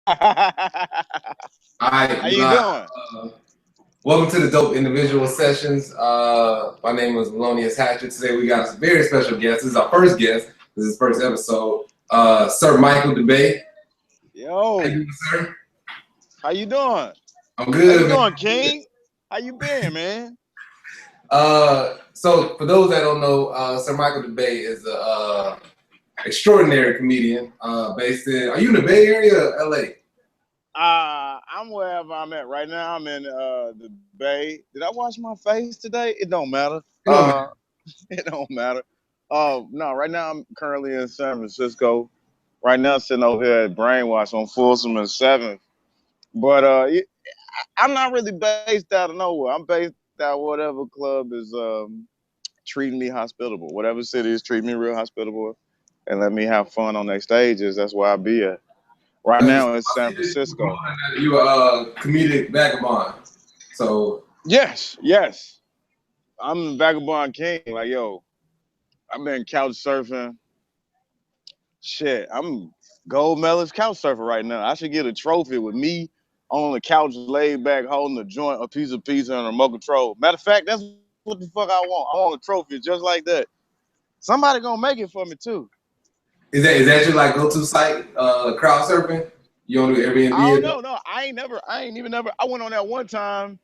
All right, How you doing? welcome to the Dope Individual Sessions. My name is Willonius. Today we got a very special guest. This is our first guest. This is his first episode. Sir Michael DeBay. How you Yo, doing, sir? how you doing? I'm How you good, man. doing, King? How you been, man? So for those that don't know, Sir Michael DeBay is a extraordinary comedian based in. Are you in the Bay Area, or LA? I'm wherever I'm at right now. I'm in the Bay. Did I wash my face today? It don't matter. You know, man. It don't matter. No, right now I'm currently in San Francisco. Right now, sitting over here at Brainwash on Folsom and Seventh. But I'm not really based out of nowhere. I'm based out whatever club is treating me hospitable. Whatever city is treating me real hospitable and let me have fun on their stages, that's where I be at. Right That's what's now up. it's I San see that Francisco. you are a comedic vagabond. So Yes, yes. I'm the vagabond king. Like, yo, I've been couch surfing. Shit, I'm gold medalist couch surfer right now. I should get a trophy with me on the couch laid back holding a joint, a piece of pizza, and a remote control. Matter of fact, that's what the fuck I want. I want a trophy just like that. Somebody gonna make it for me too. is that your like go-to site, crowd surfing? You don't do I Airbnb don't or no? know. No, I ain't even never. I went on that one time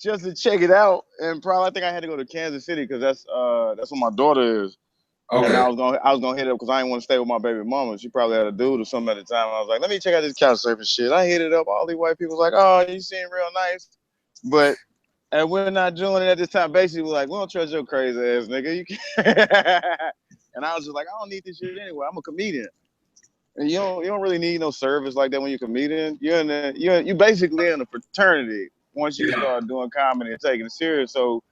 just to check it out, and probably I think I had to go to Kansas City because that's where my daughter is. And Okay. I was gonna hit it up because I didn't want to stay with my baby mama. She probably had a dude or something at the time. I was like, let me check out this couch surfing shit. I hit it up. All these white people was like, oh, you seem real nice, but and we're not doing it at this time. Basically, we're like, we don't trust your crazy ass nigga. You can't. And I was just like, I don't need this shit anyway. I'm a comedian. And you don't really need no service like that when you're a comedian. You basically in a fraternity once you Yeah. start doing comedy and taking it serious. So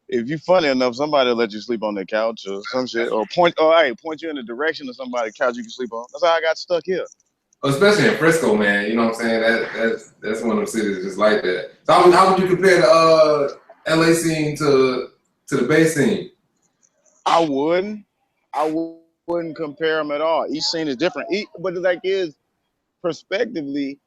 if you funny enough, somebody will let you sleep on their couch or some shit, or point you in the direction of somebody's couch you can sleep on. That's how I got stuck here. Especially in Frisco, man. You know what I'm saying? That's one of them cities just like that. So how would you compare the LA scene to the Bay scene? I wouldn't. I wouldn't compare them at all. Each scene is different. But the like is, prospectively,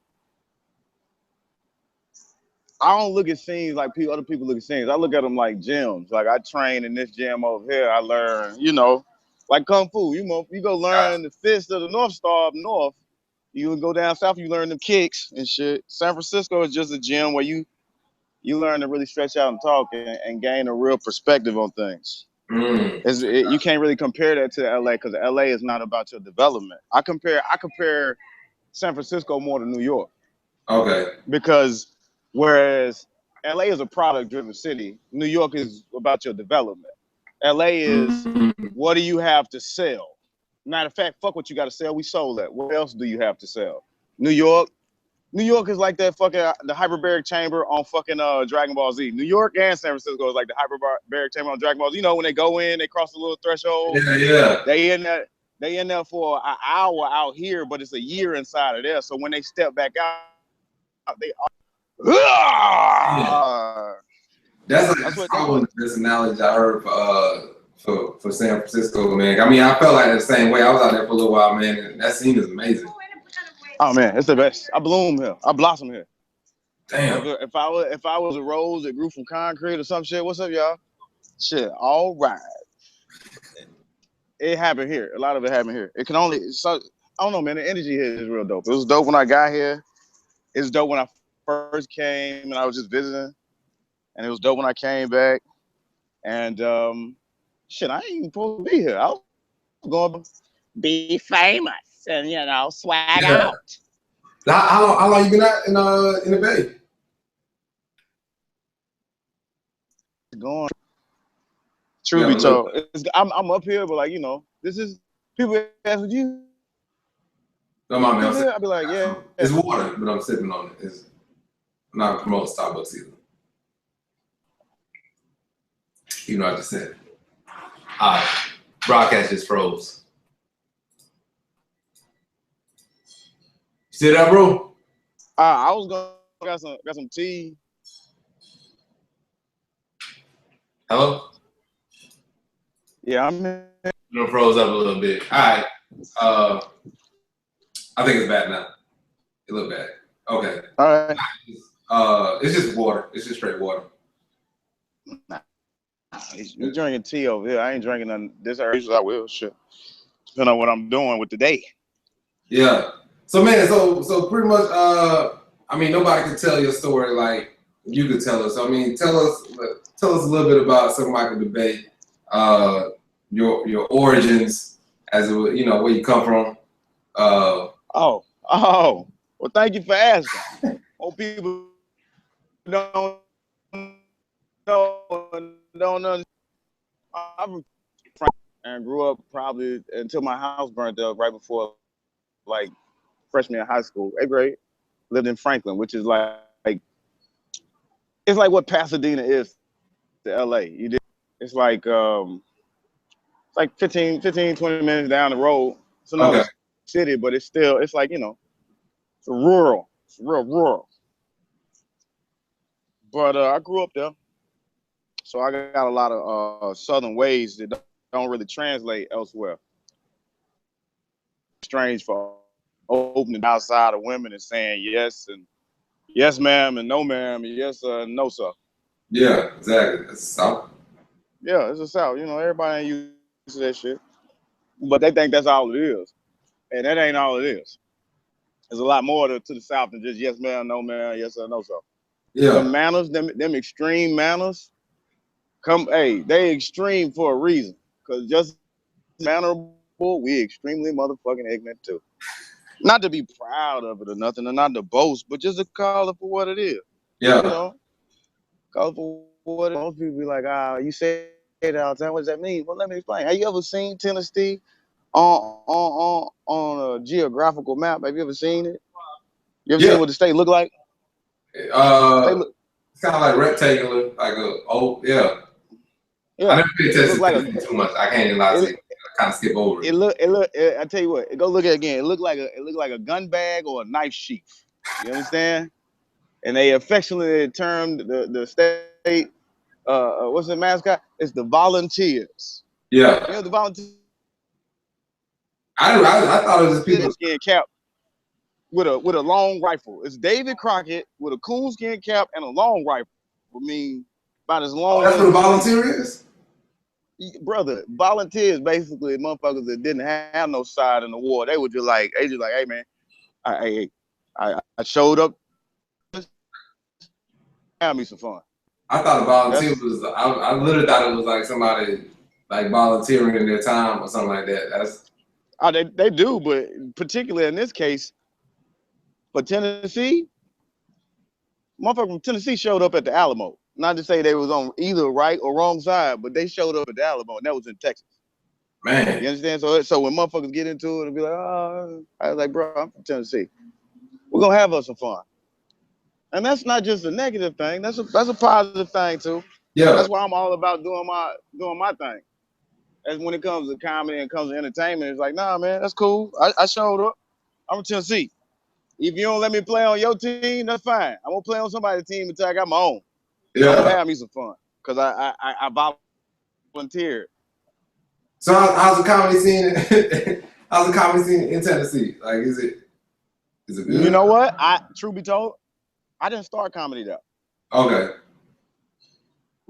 I don't look at scenes like other people look at scenes. I look at them like gyms. Like I train in this gym over here. I learn, like kung fu. You go learn the fist of the North Star up north. You go down south, you learn them kicks and shit. San Francisco is just a gym where you learn to really stretch out and talk and gain a real perspective on things. Mm, You can't really compare that to LA because LA is not about your development. I compare San Francisco more to New York okay. because whereas LA is a product driven city, New York is about your development. LA is Mm, what do you have to sell? Matter of fact, fuck what you got to sell. We sold that. What else do you have to sell? New York, New York is like that fucking the hyperbaric chamber on fucking Dragon Ball Z. New York and San Francisco is like the hyperbaric chamber on Dragon Ball Z. You know when they go in, they cross the little threshold. yeah, yeah. They in that they in there for an hour out here, but it's a year inside of there. So when they step back out, they Yeah. that's That's what like probably the best analogy I heard for San Francisco, man. I mean, I felt like the same way. I was out there for a little while, man, and that scene is amazing. oh man, it's the best. I bloom here. I blossom here. Damn. If I was a rose that grew from concrete or some shit, what's up, y'all? Shit, all right. It happened here. A lot of it happened here. It can only so I don't know, man. The energy here is real dope. It was dope when I got here. It's dope when I first came and I was just visiting, and it was dope when I came back. And shit, I ain't even supposed to be here. I was going be famous and swag out. Yeah. How long you been out in the Bay? Going. You Truth have be a little. told, I'm up here, but like this is people ask would you No, live man, here? I'd be like, yeah. it's water, but I'm sipping on it. I'm not promoting Starbucks either. You know, I just said. All right. Broadcast just froze. You still there, bro? I was gonna got some tea. Hello? Yeah, I'm here. You froze up a little bit. All right. Uh, I think it's back now. It look bad. Okay. All right. It's just water. It's just straight water. Nah, you drinking tea over here. I ain't drinking none. This usually I will. Shit. Depending on what I'm doing with the day. Yeah. So man, so pretty much I mean nobody can tell your story like you could tell us. So, I mean tell us a little bit about Sir Michael DeBay, your origins as where you come from. Oh. Well, thank you for asking. Most people don't know and don't understand. I'm from Franklin and grew up probably until my house burnt up right before like freshman year of high school, 8th grade. Lived in Franklin, which is like it's like what Pasadena is to LA. It's like 15, 20 minutes down the road. It's another Okay. city, but it's like, it's rural. It's real rural. But I grew up there. So I got a lot of southern ways that don't really translate elsewhere. Strange for opening outside of women and saying yes and yes ma'am and no ma'am and yes sir and no sir. Yeah, exactly. That's South. Yeah, it's a South. Everybody ain't used to that shit. But they think that's all it is. And that ain't all it is. There's a lot more to the South than just yes ma'am, no ma'am, yes sir, no sir. Yeah. The manners, them extreme manners, they extreme for a reason. Because just mannerable, we extremely motherfucking ignorant too. Not to be proud of it or nothing, or not to boast, but just to call it for what it is. Yeah. Call it for what it is. Most people be like, you say it all the time. What does that mean? Well, let me explain. Have you ever seen Tennessee on a geographical map? Have you ever seen it? You ever seen what the state look like? It's kind of like rectangular, like yeah. I never paid attention to too much. I can't even lie to you. I kind of skip over it. I tell you what, go look at it again. It looked like a gun bag or a knife sheath. You understand? And they affectionately termed the state, what's the mascot? It's the Volunteers. Yeah. The Volunteers. I thought it was just people. Skin cap with a long rifle. It's David Crockett with a coonskin cap and a long rifle. I mean, about as long. That's what a volunteer is. Brother, volunteers basically motherfuckers that didn't have no side in the war. They were just like, hey man, I showed up. Have me some fun. I thought a volunteer was. I literally thought it was like somebody like volunteering in their time or something like that. That's. They do, but particularly in this case, for Tennessee, motherfucker from Tennessee showed up at the Alamo. Not to say they was on either right or wrong side, but they showed up at the Alamo, and that was in Texas. Man, you understand? So when motherfuckers get into it and be like, I was like, bro, I'm from Tennessee. We're gonna have us some fun. And that's not just a negative thing. That's a positive thing too. Yeah. That's why I'm all about doing my thing. As when it comes to comedy and comes to entertainment, it's like, nah, man, that's cool. I showed up. I'm from Tennessee. If you don't let me play on your team, that's fine. I'm gonna play on somebody's team until I got my own. Yeah. I'm gonna have me some fun because I volunteered. So how's the comedy scene? How's the comedy scene in Tennessee? Like, is it good? You know what? Truth be told, I didn't start comedy there. Okay.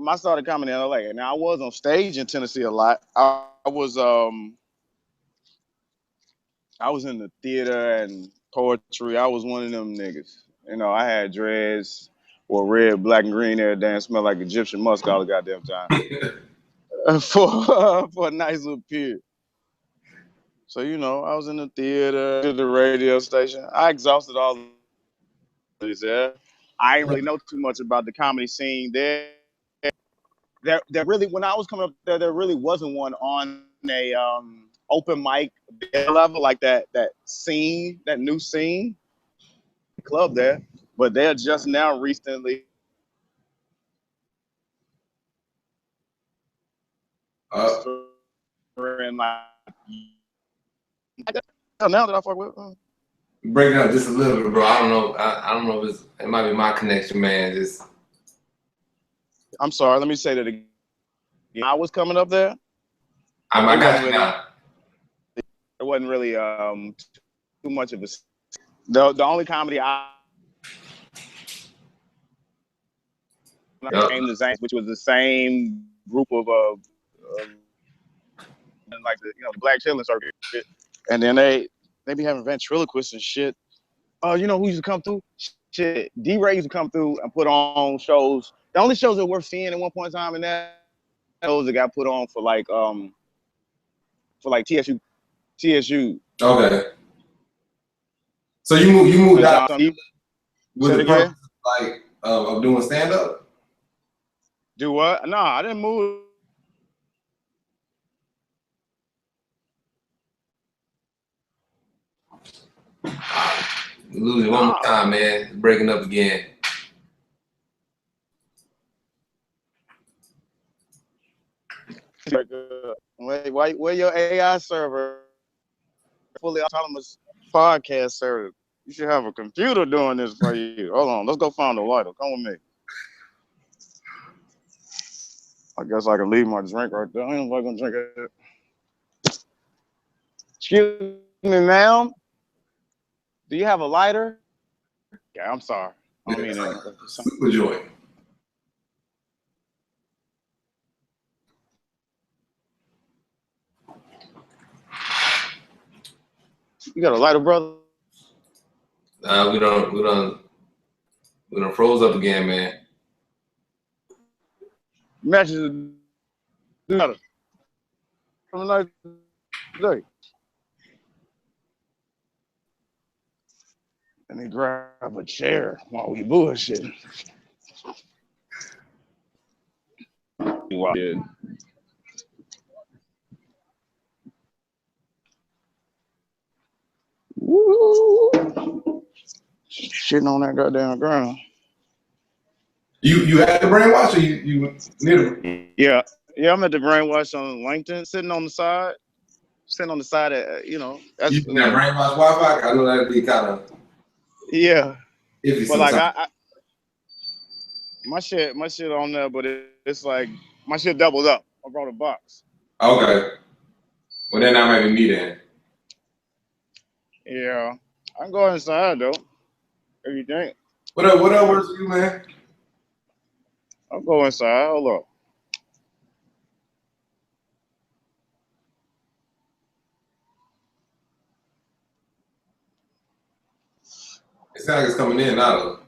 I started comedy in LA. Now I was on stage in Tennessee a lot. I was in the theater and poetry. I was one of them niggas. I had dreads, wore red, black, and green every day and smelled like Egyptian musk all the goddamn time. for a nice little period. So, I was in the theater, to the radio station. I exhausted all this there. I didn't really know too much about the comedy scene there. There really, when I was coming up there really wasn't one on a open mic level like that scene, that new scene club there. But they're just now recently. Now that I fuck with. Breaking up just a little bit, bro. I don't know. I don't know if it might be my connection, man. I'm sorry. Let me say that again. I was coming up there. I got you now. It wasn't really too much of a. The only comedy I Yep. came to Zanks, which was the same group of like the black chilling circuit, and then they be having ventriloquists and shit. You know who used to come through? Shit, D-Ray used to come through and put on shows. The only shows that were seeing at one point in time, and that shows that got put on for like TSU. Okay. So you moved out with the purpose like of doing stand up? Do what? No, I didn't move. Lose it one more time, man. It's breaking up again. Where your AI server? Fully autonomous podcast server. You should have a computer doing this for you. Hold on, let's go find a lighter. Come with me. I guess I can leave my drink right there. I ain't nobody gonna drink it. Excuse me, ma'am. Do you have a lighter? Yeah, I'm sorry. I mean, super joint. You got a lighter, brother? We done froze up again, man. Matches better. Have a nice day. Let me grab a chair while we bullshit. Woo! Shitting on that goddamn ground. You had the brainwash, or you near? Yeah, I'm at the brainwash on Langton, sitting on the side at That's You that brainwash Wi-Fi? I know that'd be kind of iffy but like sometimes. my shit on there, but it's like my shit doubled up. I brought a box. Okay. Well, then I maybe meet in. Yeah, I can go inside though. If you think. What up works for you, man? I'll go inside. Hold up. It sounds like it's coming in now, though.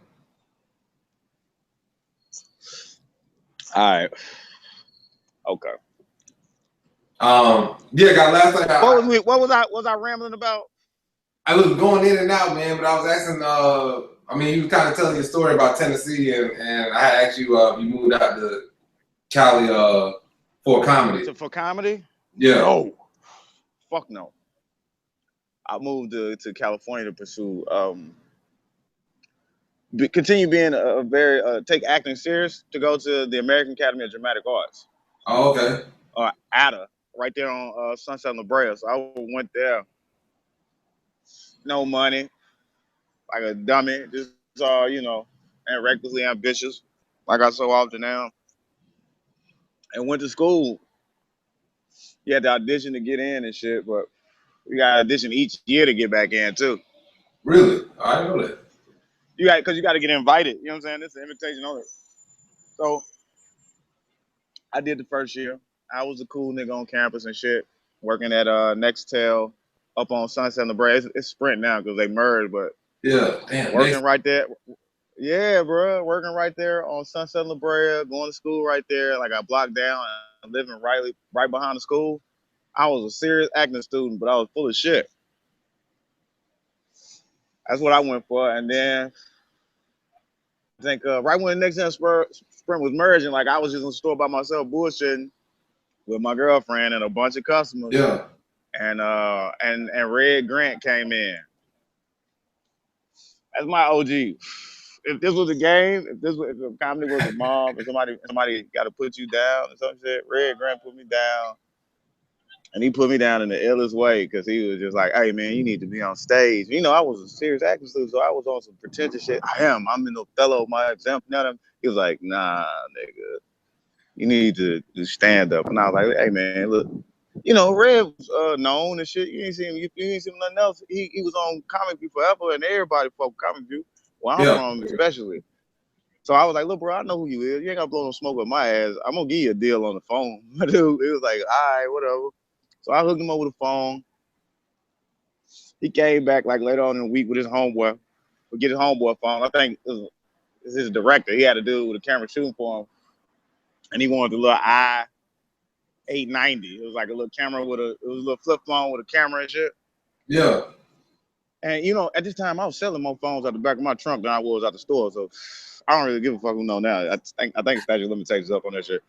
All right. Okay. Yeah, got last night. What was I rambling about? I was going in and out, man, but I was asking. I mean, you were kind of telling your story about Tennessee, and I asked you, you moved out to Cali for comedy. For comedy? Yeah. No. Fuck no. I moved to California to pursue continue being a very take acting serious, to go to the American Academy of Dramatic Arts. Oh, okay. ADA, right there on Sunset and La Brea. So I went there. No money, like a dummy, just and recklessly ambitious, like I so often am. And went to school. You had to audition to get in and shit, but you got to audition each year to get back in too. Really? I know that. Because you got to get invited. You know what I'm saying? It's an invitation only. So I did the first year. I was a cool nigga on campus and shit, working at Nextel up on Sunset and La Brea. It's Sprint now because they merged, but yeah, damn, working right there. Yeah, bro, working right there on Sunset and La Brea, going to school right there. Like I blocked down and living right behind the school. I was a serious acting student, but I was full of shit. That's what I went for. And then I think right when the Nextel Sprint was merging, like I was just in the store by myself bullshitting with my girlfriend and a bunch of customers. Yeah. And Red Grant came in. That's my OG. If this was a game, if comedy was a mob, if somebody got to put you down or some shit, Red Grant put me down. And he put me down in the illest way because he was just like, hey, man, you need to be on stage. You know, I was a serious acting student, so I was on some pretentious shit. I'm in Othello, my exam. He was like, nah, nigga, you need to do stand up. And I was like, hey, man, look, You know, Red was known and shit. You ain't seen him. You ain't seen him nothing else. He was on Comic View forever, and everybody fuck Comic View. Where I'm Yeah. from, especially. So I was like, look, bro, I know who you is. You ain't got to blow no smoke with my ass. I'm gonna give you a deal on the phone. Dude, it was like, all right, whatever. So I hooked him up with the phone. He came back like later on in the week with his homeboy. We get his homeboy phone. I think it was his director. He had a dude with a camera shooting for him, and he wanted the little I-890. It was like a little camera with it was a little flip phone with a camera and shit. Yeah. And you know, at this time, I was selling more phones out the back of my trunk than I was out the store. So I don't really give a fuck who know now. I think statute of limitations up on that shit.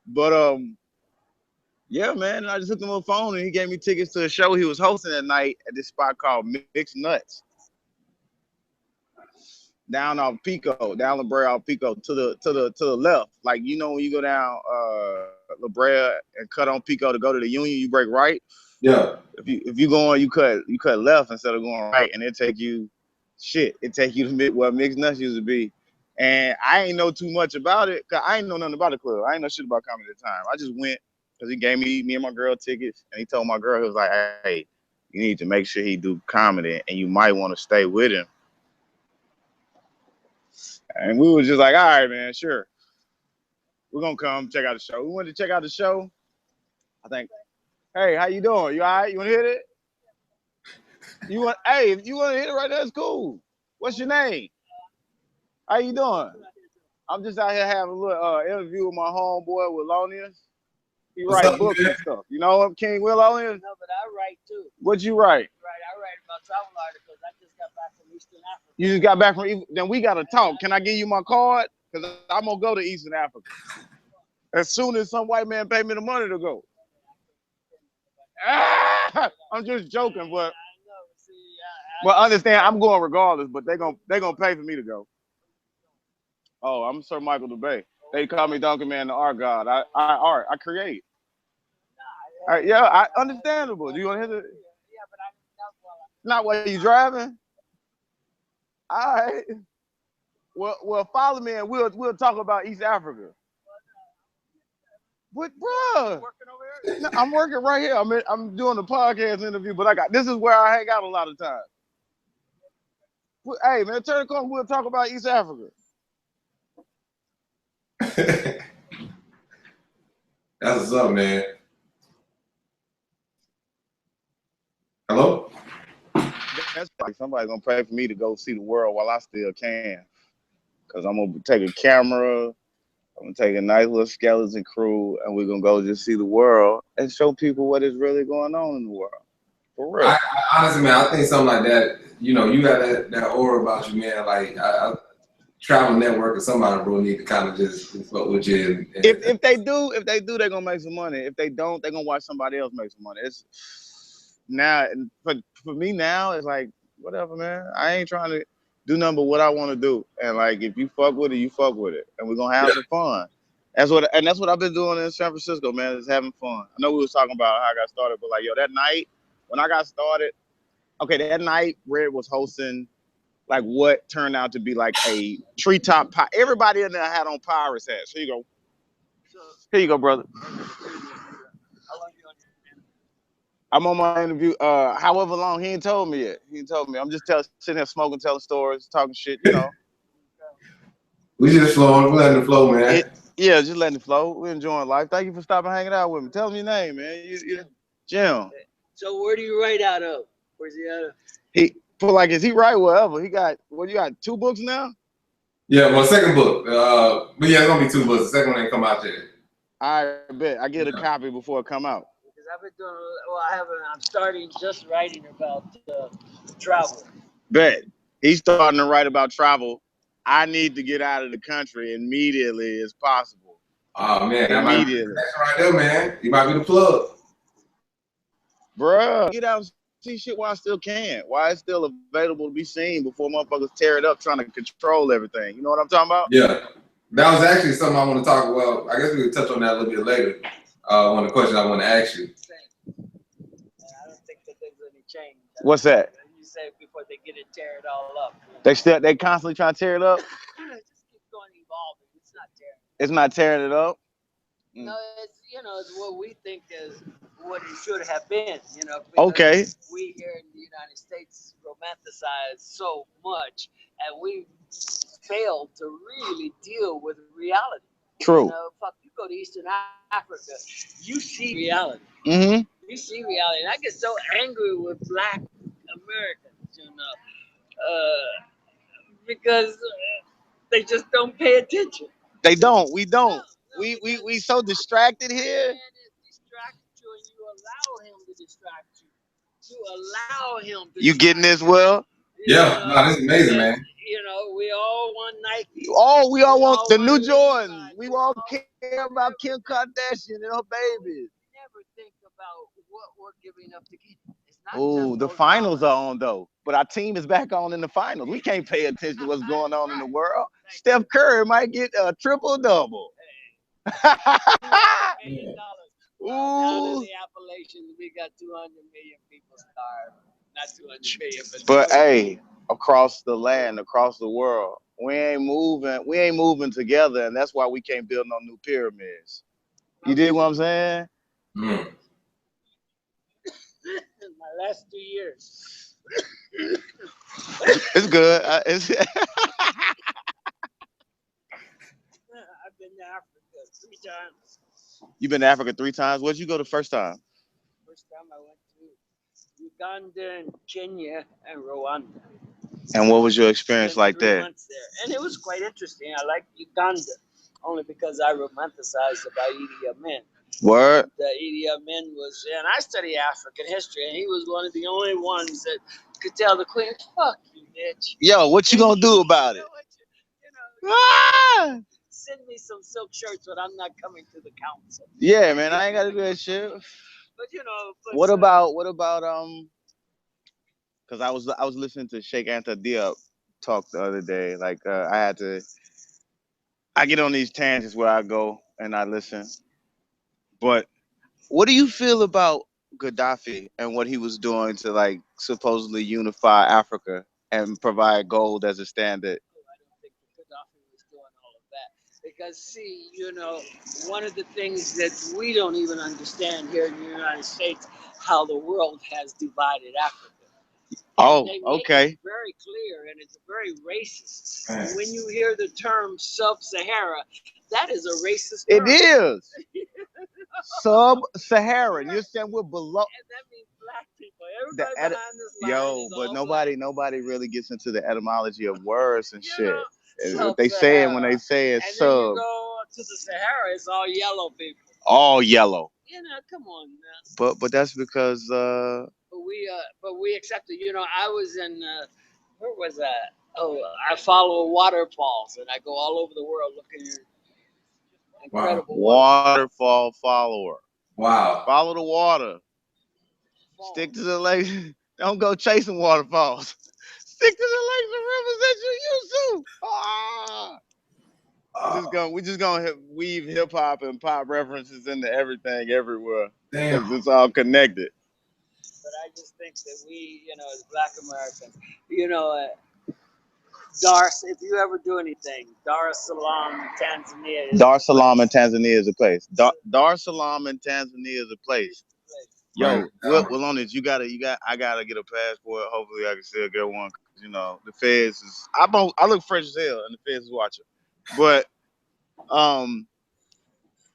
But yeah, man. And I just hooked him on the phone, and he gave me tickets to a show he was hosting that night at this spot called Mixed Nuts. Down off Pico, down La Brea off Pico, to the left. Like, you know, when you go down La Brea and cut on Pico to go to the Union, you break right. Yeah. If you go on, you cut left instead of going right, and it take you to where Mixed Nuts used to be. And I ain't know too much about it, cause I ain't know nothing about the club. I ain't know shit about comedy at the time. I just went because he gave me and my girl tickets, and he told my girl, he was like, hey, you need to make sure he do comedy, and you might want to stay with him. And we was just like, all right, man, sure. We're gonna come check out the show. We went to check out the show. I think, hey, how you doing? You all right? You wanna hit it? Hey, if you wanna hit it right there, it's cool. What's your name? How you doing? I'm just out here having a little interview with my homeboy Willonius. He writes books and stuff. You know him, King Willonius? No, but I write too. What'd you write? I write about travel articles. I just got back from Eastern Africa. You just got back from then we gotta talk. Can I give you my card? Because I'm gonna go to Eastern Africa. As soon as some white man pay me the money to go. I'm just joking, but understand I'm going regardless, but they're gonna pay for me to go. Oh, I'm Sir Michael DeBay. They call me Donkey Man, the art god. I create. Yeah, understandable. Do you want to hear it? Yeah, but I'm not while you driving. All right. Well, follow me and we'll talk about East Africa. But bro, I'm working right here. I'm doing the podcast interview, but this is where I hang out a lot of times. Hey man, turn the corner. We'll talk about East Africa. That's what's up, man. Hello? That's like somebody's gonna pay for me to go see the world while I still can. Cause I'm gonna take a camera, I'm gonna take a nice little skeleton crew, and we're gonna go just see the world and show people what is really going on in the world. For real. I honestly, man, I think something like that, you know, you got that aura about you, man. Like Travel Network or somebody will need to kind of just fuck with you. If they do, they're gonna make some money. If they don't, they're gonna watch somebody else make some money. It's now for me now, it's like whatever, man. I ain't trying to do nothing but what I want to do. And like if you fuck with it, you fuck with it. And we're gonna have some fun. That's what I've been doing in San Francisco, man, is having fun. I know we was talking about how I got started, but like that night when I got started, okay, that night Red was hosting like what turned out to be like a treetop pie. Everybody in there had on pirates hats. Here you go. Here you go, brother. I'm on my interview. However long, he ain't told me yet. He ain't told me. I'm just sitting here smoking, telling stories, talking shit, you know. We just flowing. We're letting it flow, man. Yeah, just letting it flow. We're enjoying life. Thank you for stopping hanging out with me. Tell me your name, man. Jim. So where do you write out of? Where's he out of? Is he right wherever? He got, you got 2 books now? Yeah, my second book. But yeah, it's going to be 2 books. The second one ain't come out yet. I bet. I get a copy before it come out. Because I've been doing, I'm starting just writing about travel. Bet. He's starting to write about travel. I need to get out of the country immediately as possible. Oh, man. Immediately. That's right there, man. You might be the plug. Bruh, get out and see shit while I still can. Why it's still available to be seen before motherfuckers tear it up trying to control everything. You know what I'm talking about? Yeah. That was actually something I want to talk about. I guess we could touch on that a little bit later. One of the questions I want to ask you. I don't think that there's any change. What's that? You said before they get it, tear it all up. They constantly trying to tear it up? It just keeps going evolving. It's not tearing. It's not tearing it up? No, you know, it's what we think is what it should have been, you know, because Okay. we here in the United States romanticize so much and we fail to really deal with reality. You True. know, fuck, you go to Eastern Africa, you see reality. Mm-hmm. You see reality. And I get so angry with black Americans, you know, because they just don't pay attention. They don't. We No, don't. no, because We so distracted here. man is distracted you and you allow him to distract you. You allow him to You getting distract this, you. Will? You Yeah, know, no, this is amazing, and man. you know, we all want Nike. Oh, we all We want all the want new Levi's. Jordans. We We all all care want about Kim everything. Kardashian and her But we babies. never think about what we're giving up to get it. It's not Oh, just the those finals dollars. are on though, but our team is back on in the finals. We can't pay attention to what's going on in the world. Steph Curry might get a triple double. $200 million. Well, down in Ooh. the Appalachians, we got 200 million people starving. Not 200 million, but But 200 hey, million. across the land, across the world, we ain't moving. We ain't moving together, and that's why we can't build no new pyramids. You dig what I'm saying? Mm. In my last 2 years, It's good. I've been to Africa 3 times. You been to Africa 3 times. Where'd you go the first time? First time I went to Uganda and Kenya and Rwanda. And what was your experience Spent like three there? months there, and it was quite interesting. I liked Uganda only because I romanticized about Idi Amin. Word. Idi Amin was, and I study African history, and he was one of the only ones that could tell the queen, "Fuck you, bitch." Yo, what you gonna do about it? Ah! Send me some silk shirts, but I'm not coming to the council. Yeah, man, I ain't gotta do that shit. But you know, but What about because I was listening to Sheikh Anta Diop talk the other day. Like I get on these tangents where I go and I listen. But what do you feel about Gaddafi and what he was doing to like supposedly unify Africa and provide gold as a standard? I don't think that Gaddafi was doing all of that. Because, see, you know, one of the things that we don't even understand here in the United States, how the world has divided Africa. And Oh, they make it okay. very clear, and it's very racist. Man. When you hear the term sub-Sahara, that is a racist It term. is sub-Saharan. You're saying we're below And that means black people. the Everybody eti- behind this line yo, is but all black. nobody really gets into the etymology of words and You know, shit. What they saying when sub-Sahara. they say it's And then you sub, go to the Sahara, it's all yellow people. all yellow. You know, come on now. But that's because But we accept it. You know, I was in where was that? Oh, I follow waterfalls, and I go all over the world looking at Wow. incredible waterfalls. waterfall follower. Wow. Follow the water. Stick to the lake. Don't go chasing waterfalls. Stick to the lakes and rivers that you used to. Ah. Uh, We just gonna weave hip hop and pop references into everything everywhere damn. because it's all connected. But I just think that we, you know, as Black Americans, you know, Dar, if you ever do anything, Dar es Salaam, Tanzania is Dar es the Salaam in place. Tanzania is a place. Dar es Salaam in Tanzania is a place. Right Yo, now. Willonius, I gotta get a passport. Hopefully, I can still get one. 'Cause, you know, the feds is. I look fresh as hell, and the feds is watching. But um,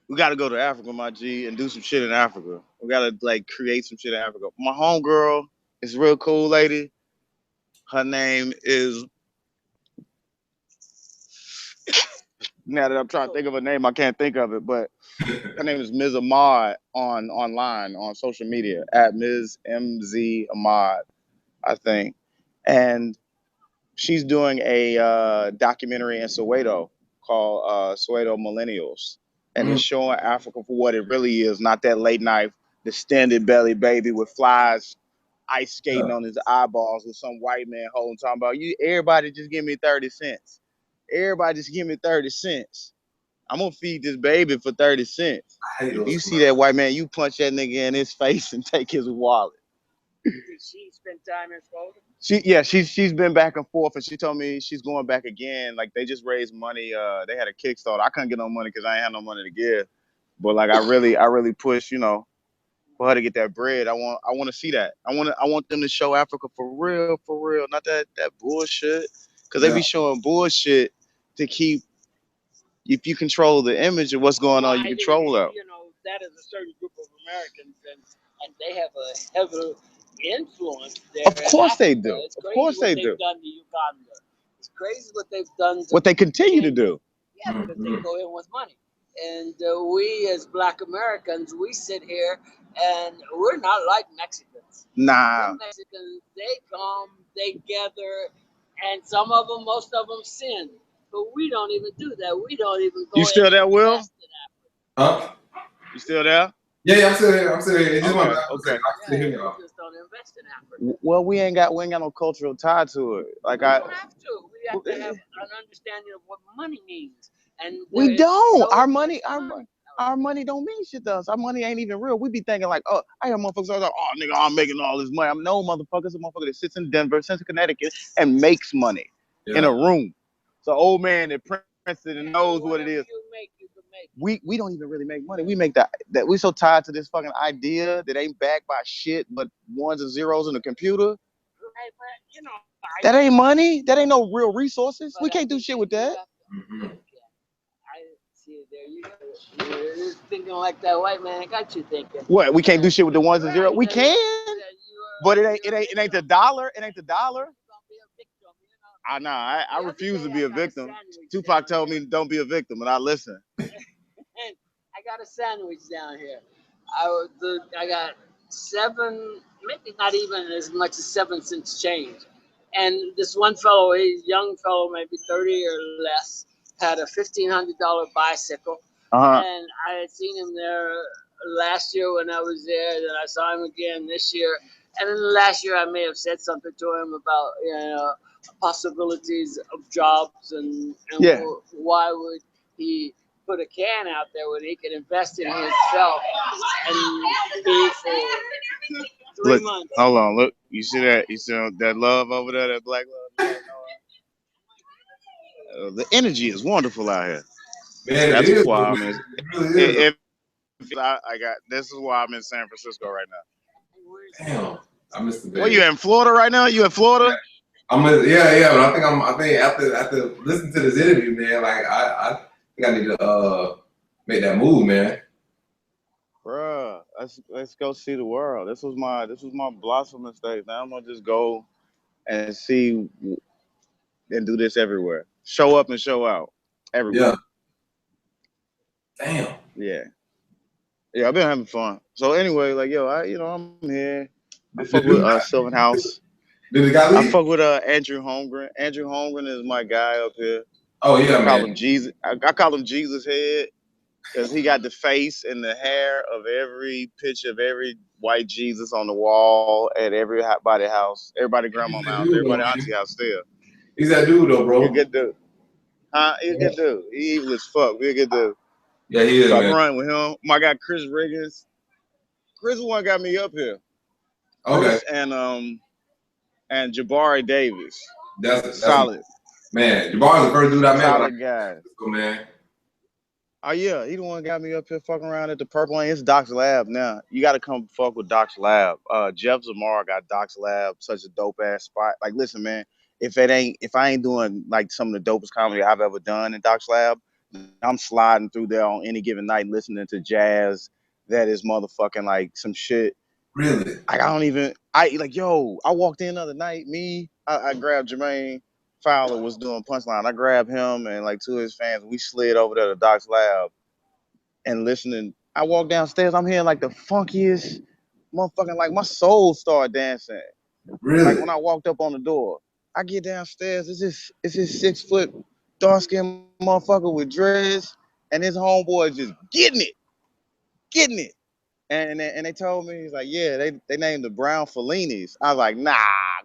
we gotta go to Africa, my G, and do some shit in Africa. We gotta like create some shit in Africa. My homegirl is a real cool lady. Her name is. Now that I'm trying to think of her name, I can't think of it, but her name is Ms. Ahmad on online on social media at Ms. MZ Ahmad, I think, and she's doing a documentary in Soweto called Soweto Millennials, and it's Mm. showing Africa for what it really is, not that late night distended belly baby with flies ice skating Yeah. on his eyeballs with some white man holding talking about you. Everybody just give me 30 cents. Everybody just give me 30 cents. I'm gonna feed this baby for 30 cents. I hate If those you see commercials. that white man, you punch that nigga in his face and take his wallet. Did she spend time in Florida? She's been back and forth, and she told me she's going back again. Like they just raised money. They had a Kickstarter. I couldn't get no money because I ain't had no money to give. But like I really push, you know, for her to get that bread. I want to see that. I want them to show Africa for real, not that bullshit. Cause they Yeah. be showing bullshit to keep. If you control the image of what's going on, you control that. You know, that is a certain group of Americans, and they have a heavy influence there. Of course in Africa. they do. It's Of crazy course what they they've do. done to Uganda. It's crazy what they've done to What they continue to Kenya. do. Yeah, because they go in with money. And we, as Black Americans, we sit here and we're not like Mexicans. Nah. The Mexicans, they come, they gather, and some of them, most of them sin. But we don't even do that. We don't even go You still there, Will? Huh? You still there? Yeah, I'm still here. I'm still here. It's just Okay, my okay. I can still hear y'all. We just don't invest in Africa. Well, we ain't got no cultural tie to it. Like We don't have to. We have to have an understanding of what money means. And we don't. no Our money don't mean shit to us. Our money ain't even real. We be thinking like, oh, I hear motherfuckers like, oh, nigga, I'm making all this money. I'm no motherfuckers. A motherfucker that sits in Denver, sits in Connecticut, and makes money in a room. So old man that prints it and knows what it is. You make. We don't even really make money. We make that we so tied to this fucking idea that ain't backed by shit but ones and zeros in the computer. Right, but you know, that ain't money. That ain't no real resources. We can't do shit with that. I see there. You're thinking like that white man. I got you thinking. What? We can't do shit with the ones and zeros. We can, but it ain't the dollar. It ain't the dollar. I refuse to be a victim. Tupac told me don't be a victim, and I listen. I got a sandwich down here. I got 7, maybe not even as much as 7 cents change. And this one fellow, he's a young fellow, maybe 30 or less, had a $1,500 bicycle. And I had seen him there last year when I was there. Then I saw him again this year. And then last year I may have said something to him about, you know, possibilities of jobs and why would he put a can out there where he could invest in himself and be for 3 months. Hold on, look. You see that? You see that love over there, that black love? The energy is wonderful out here. Man, that's it is. Why I'm in. It really is. This is why I'm in San Francisco right now. Damn, I missed the day. Well, you in Florida right now? You in Florida? Yeah, but I think after listening to this interview, man, like I think I need to make that move, man. Bruh, let's go see the world. This was my blossoming stage. Now I'm gonna just go and see and do this everywhere. Show up and show out everywhere. Yeah. Damn. Yeah, I've been having fun. So anyway, like I'm here. I fuck with Sylvan House. Did the guy leave? I fuck with Andrew Holmgren. Andrew Holmgren is my guy up here. Oh yeah, man. Call him Jesus. I call him Jesus Head because he got the face and the hair of every picture of every white Jesus on the wall at everybody house, everybody grandma house, everybody auntie house still. He's that dude though, bro. He's a good dude. He's a good dude. He evil as fuck. We're a good dude. Yeah, he is. So man. I'm running with him. My guy Chris Riggins. Chris one got me up here. Okay. Chris and Jabari Davis. That's solid. Man, Jabari's the first dude I met. Solid guy. Cool, man. Oh yeah, he the one got me up here fucking around at the Purple Lane. It's Doc's Lab now. You got to come fuck with Doc's Lab. Jeff Zamar got Doc's Lab, such a dope ass spot. Like, listen, man, if I ain't doing like some of the dopest comedy I've ever done in Doc's Lab, I'm sliding through there on any given night listening to jazz that is motherfucking like some shit. Really? I walked in the other night. I grabbed Jermaine Fowler was doing Punchline. I grabbed him and like 2 of his fans. We slid over there to Doc's Lab and listening. I walked downstairs. I'm hearing like the funkiest motherfucking, like my soul started dancing. Really? Like when I walked up on the door, I get downstairs. It's this 6 foot dark skinned motherfucker with dreads and his homeboy just getting it. And they told me, he's like, yeah, they named the Brown Fellinis. I was like, nah,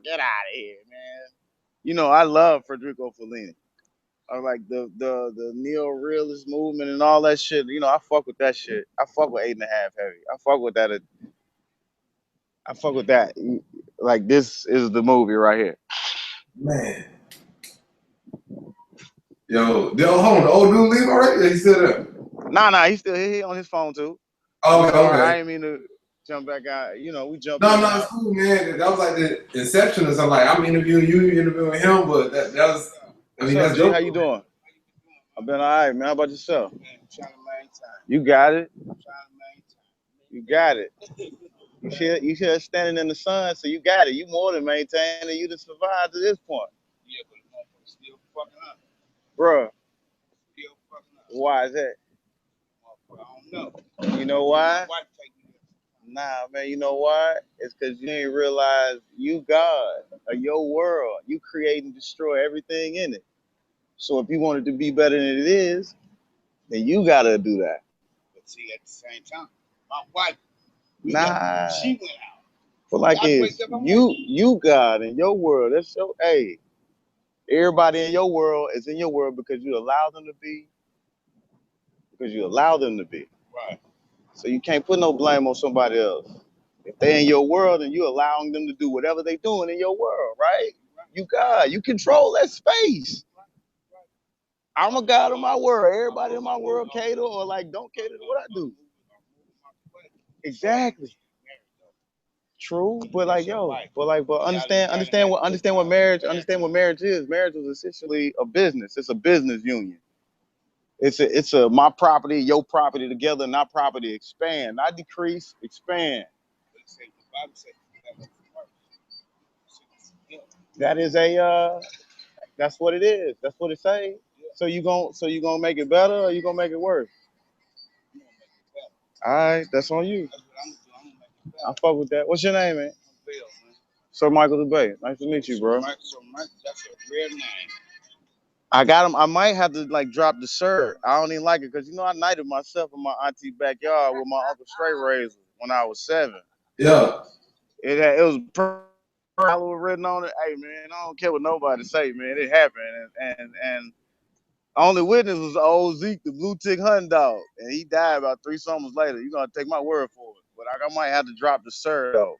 get out of here, man. You know, I love Federico Fellini. I like the neo-realist movement and all that shit. You know, I fuck with that shit. I fuck with 8.5 Heavy. I fuck with that. I fuck with that. Like, this is the movie right here. Man. Yo, hold on. The old dude leave already? Yeah, he's still there. Nah, he's still here on his phone too. Oh, I'm sorry, I okay. ain't mean to jump back out. You know, we jump No, in and it's out. cool, man. That was like the inception of something. Like I'm interviewing you, you interviewing him, but that was. I What's mean, up, that's G? dope. How you doing? I've been all right, man. How about yourself? You got it. You got it. You should standing in the sun, so you got it. You more than maintained, and you just survived to this point. Yeah, but the motherfucker still fucking up. Bruh. Still fucking up. Why is that? I don't know. You know why? Nah, man, you know why? It's because you ain't realize you God of your world. You create and destroy everything in it. So if you want it to be better than it is, then you gotta do that. But see, at the same time, my wife, she went out. But like you God in your world. That's your everybody in your world is in your world because you allow them to be. Because you allow them to be. Right. So you can't put no blame on somebody else. If they're in your world and you're allowing them to do whatever they're doing in your world, right? You God, you control that space. I'm a God of my world. Everybody in my world cater or like don't cater to what I do. Exactly. True, but like but understand what marriage is. Marriage is essentially a business. It's a business union. It's a my property, your property together, and our property expand, not decrease, expand. That is that's what it is. That's what it say. So you gonna make it better or you gonna make it worse? All right, that's on you. I fuck with that. What's your name, man? Sir Michael DeBay. Nice to meet you, bro. That's a rare name. I got him. I might have to like drop the sir. I don't even like it because I knighted myself in my auntie backyard with my uncle straight razor when I was 7. Yeah. It was written on it. Hey man, I don't care what nobody say, man. It happened, and only witness was old Zeke, the blue tick hunting dog, and he died about 3 summers later. You gonna take my word for it, but I might have to drop the sir though.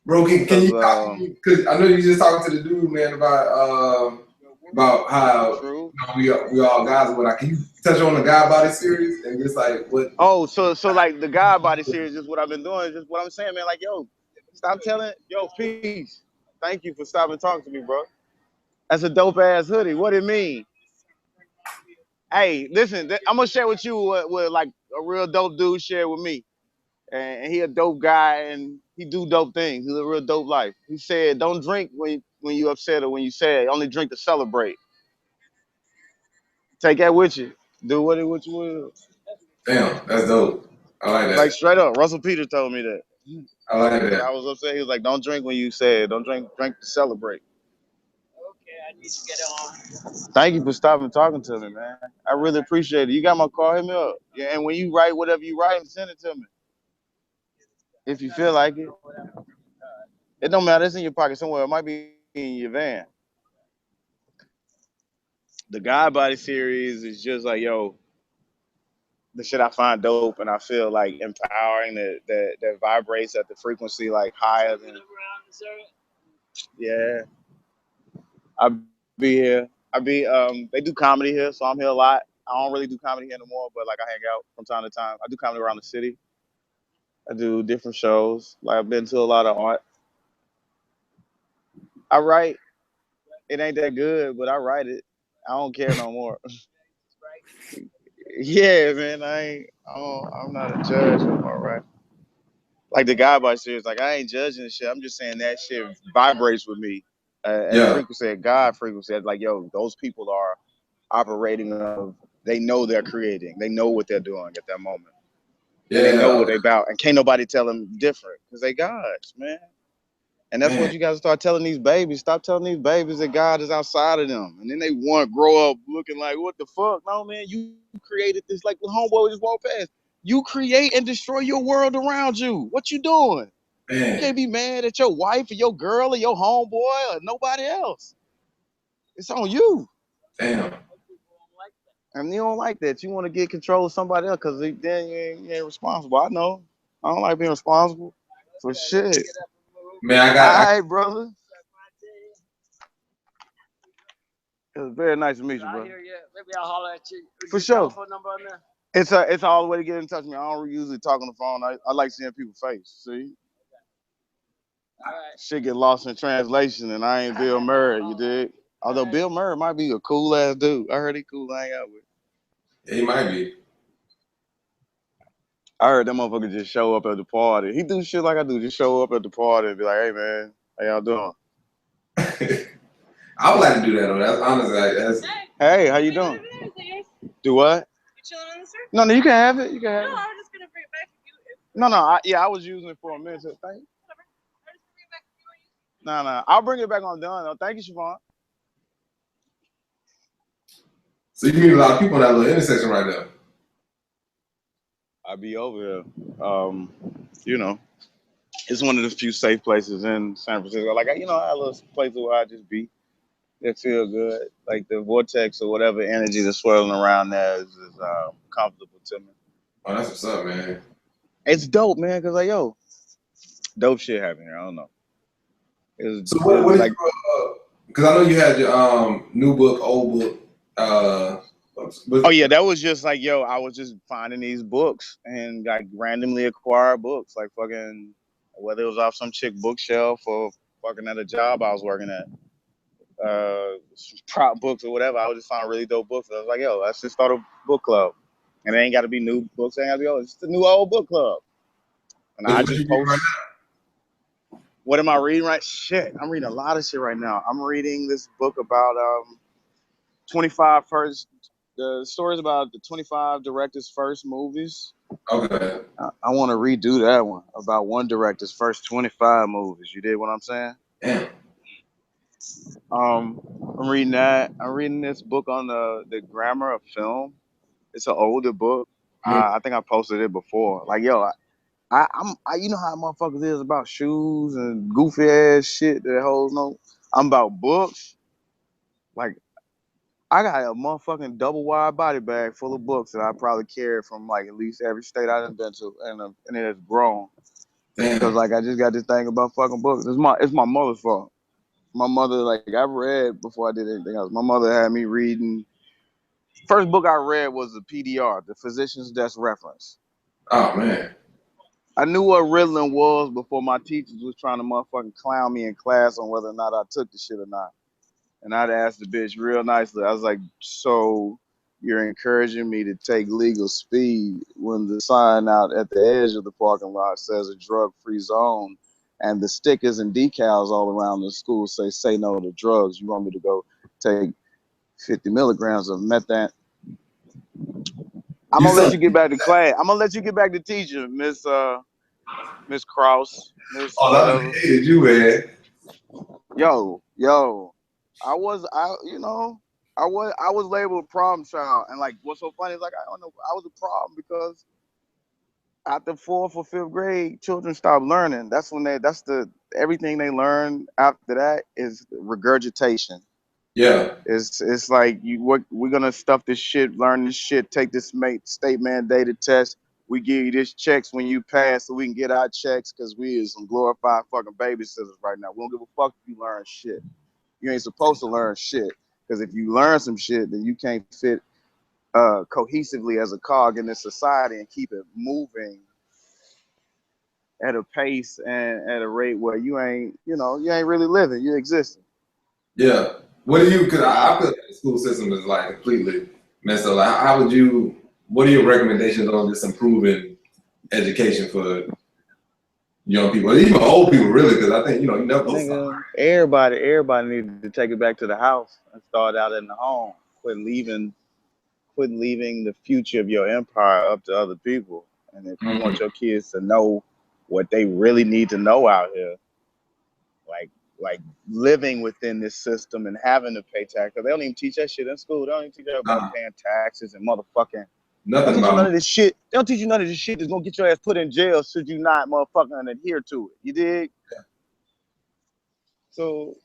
Bro, can you talk? Because I know you just talking to the dude, man, about how True. we all guys and whatnot. Can you touch on the God Body series and just like what? Oh, so like the God Body series is what I've been doing. Just what I'm saying, man. Like, yo, stop telling. Yo, peace. Thank you for stopping and talking to me, bro. That's a dope ass hoodie. What it mean? Hey, listen, I'm gonna share with you what like a real dope dude shared with me, and he a dope guy and he do dope things. He live a real dope life. He said, don't drink when you upset or when you sad. Only drink to celebrate. Take that with you. Do what you will. Damn, that's dope. I like Like that. straight up, Russell Peters told me that. I like When that. I was upset, he was like, "Don't drink when you sad. Don't drink to celebrate." Okay, I need to get on. Thank you for stopping and talking to me, man. I really appreciate it. You got my call, hit me up. Yeah, and when you write whatever you write, send it to me if you feel like it. It don't matter. It's in your pocket somewhere. It might be in your van. The God Body series is just like, yo, the shit I find dope and I feel like empowering that vibrates at the frequency like higher than. Yeah, I'll be here. They do comedy here, so I'm here a lot. I don't really do comedy here anymore, but like I hang out from time to time. I do comedy around the city. I do different shows. Like I've been to a lot of art. I write. It ain't that good, but I write it. I don't care no more. Yeah, man. I'm not a judge of my right. Like the guy by series, like I ain't judging the shit. I'm just saying that shit vibrates with me at a Yeah. frequency, at God frequency. Like, yo, those people are operating of. They know they're creating. They know what they're doing at that moment. And they know Yeah. what they about. And can't nobody tell them different because they gods, man. And that's what Man. you guys start telling these babies. Stop telling these babies that God is outside of them. And then they want to grow up looking like, what the fuck? No, man, you created this like the homeboy just walked past. You create and destroy your world around you. What you doing? You Man. can't be mad at your wife or your girl or your homeboy or nobody else. It's on you. Damn. And you don't like that. You want to get control of somebody else because then you ain't responsible. I know. I don't like being responsible for shit. Man, All right, brother. It was very nice to meet you, I bro. hear you. Maybe I'll holler at you. For sure. Telephone number on there? It's all the way to get in touch with me. I don't usually talk on the phone. I like seeing people's face. See, All right. shit get lost in translation, and I ain't Bill Murray. You dig? Although Bill Murray might be a cool ass dude. I heard he cool to hang out with. Yeah, he might be. I heard that motherfucker just show up at the party. He do shit like I do. Just show up at the party and be like, "Hey man, how y'all doing?" I would like to do that though. That's honestly like that's. Hey, how you doing? Do what? You chilling on this, sir? No, you can have it. You can have No, it. I was just gonna bring it back if you. No, I was using it for a minute. So thank you. Whatever. I was just gonna bring it back if you were using it. No, I'll bring it back on done. Though. Thank you, Siobhan. So you meet a lot of people in that little intersection right there. I be over here. You know, it's one of the few safe places in San Francisco. Like, I have a little place where I just be. That feel good. Like the vortex or whatever energy that's swirling around there is comfortable to me. Oh, that's what's up, man. It's dope, man. Cause like, yo, dope shit happening here. I don't know. So what like? Because I know you had your new book, old book. Oh yeah, that was just like, yo, I was just finding these books and like randomly acquired books, like fucking whether it was off some chick bookshelf or fucking at a job I was working at, prop books or whatever. I would just find really dope books. I was like, yo, let's just start a book club, and it ain't got to be new books. It ain't got to be old. It's the new old book club, and I just post. Right, what am I reading? Right, shit, I'm reading a lot of shit right now. I'm reading this book about 25 first. The stories about the 25 directors' first movies. Okay. I want to redo that one about one director's first 25 movies. You did what I'm saying? Yeah. I'm reading that. I'm reading this book on the grammar of film. It's an older book. I think I posted it before. Like, yo, I'm you know how motherfuckers is about shoes and goofy ass shit that hoes know. I'm about books. Like, I got a motherfucking double wide body bag full of books that I probably carry from like at least every state I've been to, and it has grown. Because like I just got this thing about fucking books. It's my mother's fault. My mother, like, I read before I did anything else. My mother had me reading. First book I read was the PDR, the Physician's Desk Reference. Oh man. I knew what Ritalin was before my teachers was trying to motherfucking clown me in class on whether or not I took the shit or not. And I'd ask the bitch real nicely. I was like, so you're encouraging me to take legal speed when the sign out at the edge of the parking lot says a drug-free zone and the stickers and decals all around the school say no to drugs. You want me to go take 50 milligrams of methane? I'm gonna let you get back to class. I'm gonna let you get back to teaching, Miss Krause. Miss I hated you, man. Yo. I was labeled problem child, and like what's so funny is like I don't know, I was a problem because after 4th or 5th grade, children stop learning. That's when everything they learn after that is regurgitation. Yeah. It's like we're gonna stuff this shit, learn this shit, take this state mandated test. We give you this checks when you pass so we can get our checks because we is some glorified fucking babysitters right now. We don't give a fuck if you learn shit. You ain't supposed to learn shit because if you learn some shit, then you can't fit cohesively as a cog in this society and keep it moving at a pace and at a rate where you ain't really living, you existing. Yeah. What do you? Because I feel like the school system is like completely messed up. Like, what are your recommendations on just improving education for young people, or even old people, really? Because I think you never. Everybody needs to take it back to the house and start out in the home. Quit leaving the future of your empire up to other people. And if you want your kids to know what they really need to know out here, like living within this system and having to pay tax, because they don't even teach that shit in school. They don't even teach you about paying taxes and motherfucking. Nothing They don't teach you about none of this shit. They don't teach you none of this shit that's gonna get your ass put in jail should you not motherfucking adhere to it. You dig? Yeah. So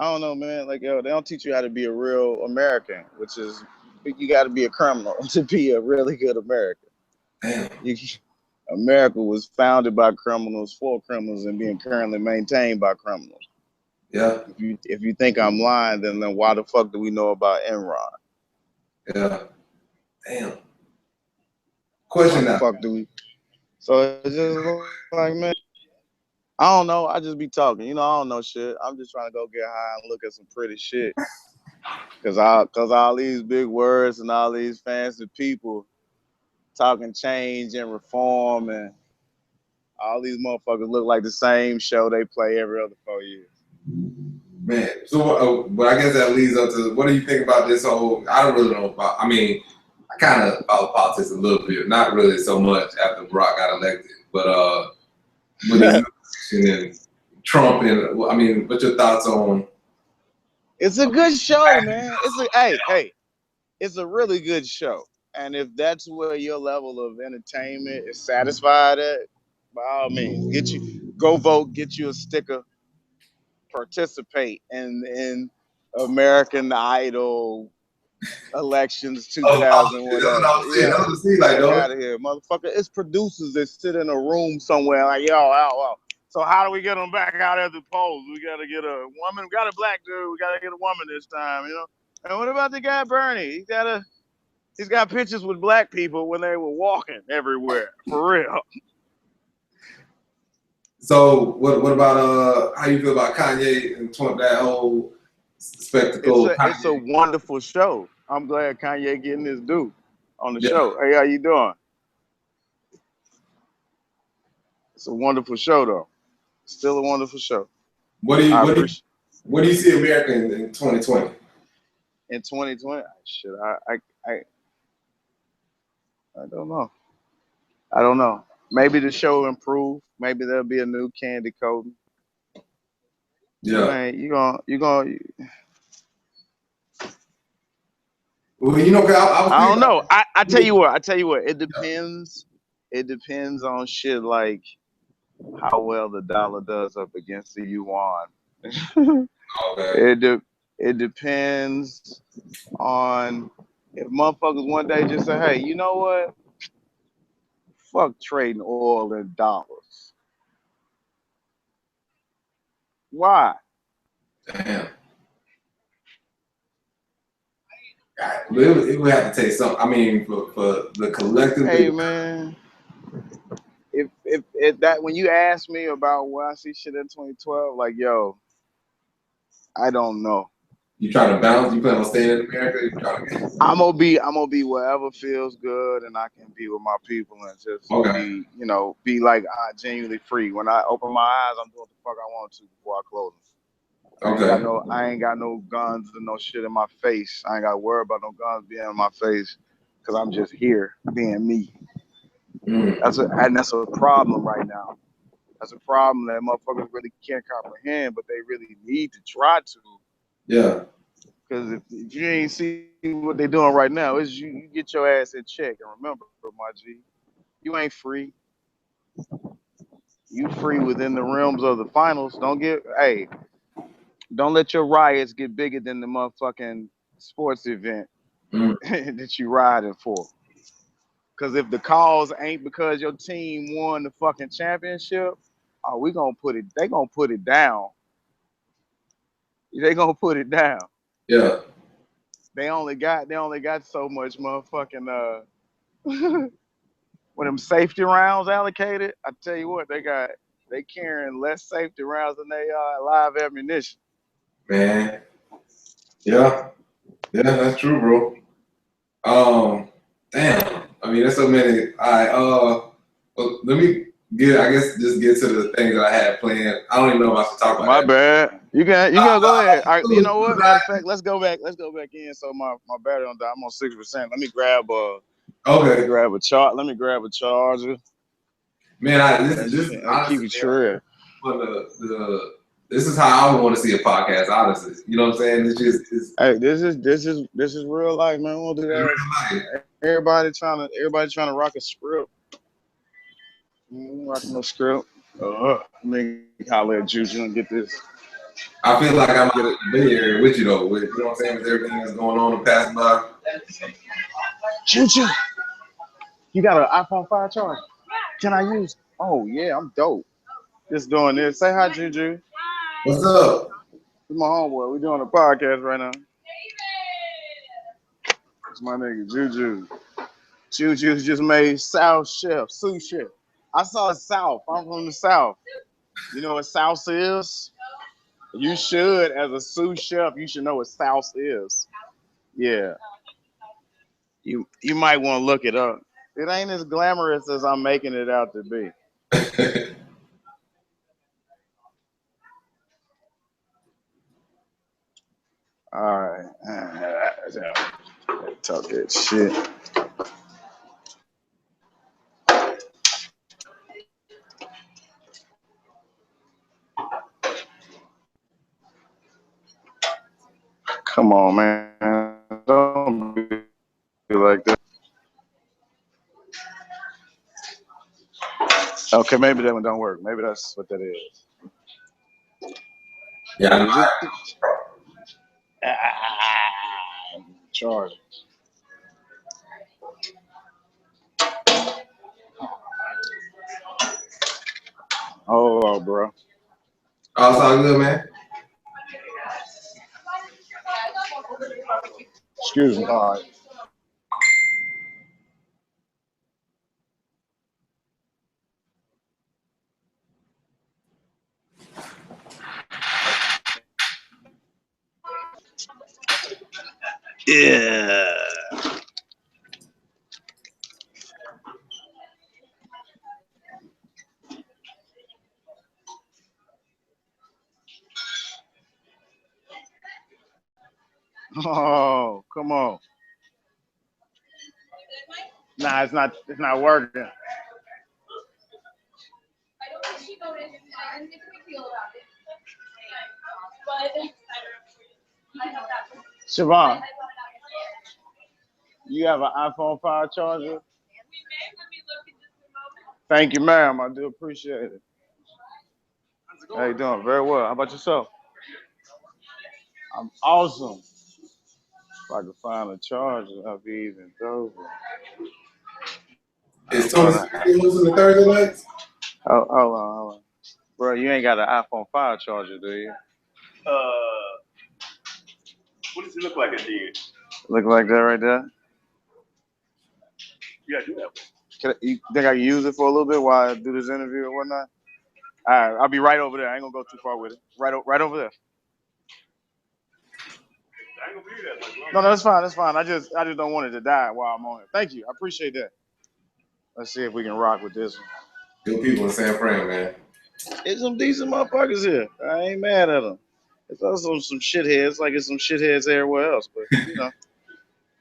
I don't know, man. Like, yo, they don't teach you how to be a real American, which is you got to be a criminal to be a really good American. Damn. America was founded by criminals for criminals and being currently maintained by criminals. Yeah. If you think I'm lying, then why the fuck do we know about Enron? Yeah. Damn. Question now. Fuck do we? So it's just like, man, I don't know. I just be talking. You know, I don't know shit. I'm just trying to go get high and look at some pretty shit. Cause all these big words and all these fancy people talking change and reform and all these motherfuckers look like the same show they play every other 4 years. Man, so but I guess that leads up to what do you think about this whole? I don't really know about. I mean, I kind of follow politics a little bit, not really so much after Barack got elected, but with his election and Trump and I mean, what's your thoughts on? It's a good show, man. Hey, it's a really good show. And if that's where your level of entertainment is satisfied at, by all means, go vote, get you a sticker, participate in American Idol elections 2000 whatever. Yeah, that's what I see. Like, out of here, motherfucker. It's producers that sit in a room somewhere like, yo. So how do we get them back out at the polls? We got to get a woman. We got a black dude. We got to get a woman this time, you know. And what about the guy Bernie? He's got pictures with black people when they were walking everywhere, for real. So what about how you feel about Kanye and Trump, that whole spectacle? It's a wonderful show. I'm glad Kanye getting his due on the show. Hey, how you doing? It's a wonderful show, though. Still a wonderful show. What do you see America in 2020? In 2020, shit, I don't know. I don't know. Maybe the show will improve. Maybe there'll be a new candy coating. Yeah. Man, you gonna. Well, you know, I don't know. I tell you what. It depends. It depends on shit like how well the dollar does up against the yuan. Okay. It depends on if motherfuckers one day just say, hey, you know what? Fuck trading oil in dollars. Why? Damn. It would have to take some. I mean, for the collective. Hey man, if that when you ask me about where I see shit in 2012, like yo, I don't know. You trying to bounce? You plan on staying in America? You trying to get... I'm gonna be wherever feels good, and I can be with my people and just be, you know, be like genuinely free. When I open my eyes, I'm doing what the fuck I want to before I close them. Okay. I ain't got no guns and no shit in my face. I ain't got to worry about no guns being in my face because I'm just here being me. That's a problem right now. That's a problem that motherfuckers really can't comprehend, but they really need to try to. Yeah. Because if you ain't see what they doing right now, is you get your ass in check. And remember, my G, you ain't free. You free within the realms of the finals. Don't let your riots get bigger than the motherfucking sports event that you riding for. Because if the cause ain't because your team won the fucking championship, they gonna put it down. They gonna put it down. Yeah. They only got so much motherfucking when them safety rounds allocated. I tell you what, they carrying less safety rounds than they are live ammunition. Man. Yeah. Yeah, that's true, bro. Damn. I mean, there's so many. All right. Let me just get to the things that I had planned. I don't even know if I should talk about My that. bad. You can go ahead. You know what? Matter of fact, let's go back in. So my battery don't die. I'm on 6%. Let me grab a charge. Let me grab a charger. Man, this keep it true. This is how I would want to see a podcast, honestly. You know what I'm saying? Hey, this is real life, man. We'll do that. Everybody trying to rock a script. Rocking no script. Let me holler at Juju and get this. I feel like I'm gonna be here with you though. You know what I'm saying? With everything that's going on and passing by. Juju, you got an iPhone 5 charger? Can I use? Oh yeah, I'm dope. Just doing this. Say hi, Juju. What's up? It's my homeboy. We're doing a podcast right now. It's my nigga Juju. Juju just made South Chef, sous chef. I saw South. I'm from the South. You know what South is? You should, as a sous chef, you should know what South is. Yeah. You might want to look it up. It ain't as glamorous as I'm making it out to be. All right. Talk that shit. Come on, man. Don't be like that. Okay, maybe that one don't work. Maybe that's what that is. Yeah. Charge. Oh, bro. Oh, it's all good, man. Excuse me. All right. Yeah. Oh, come on. Nah, it's not working. Siobhan, you have an iPhone 5 charger? Thank you, ma'am. I do appreciate it. How you doing? Very well. How about yourself? I'm awesome. If I could find a charger, I'd be even over. Is Tony losing the Thursday nights? Oh, hold on. Bro, you ain't got an iPhone 5 charger, do you? What does it look like at the end? Look like that right there? Yeah, I do have one. You think I can use it for a little bit while I do this interview or whatnot? All right, I'll be right over there. I ain't gonna go too far with it. Right over there. I ain't gonna be that much longer. No, that's fine. That's fine. I just don't want it to die while I'm on it. Thank you. I appreciate that. Let's see if we can rock with this one. Good people in San Fran, man. There's some decent motherfuckers here. I ain't mad at them. It's also some shitheads, like it's some shitheads everywhere else. But you know,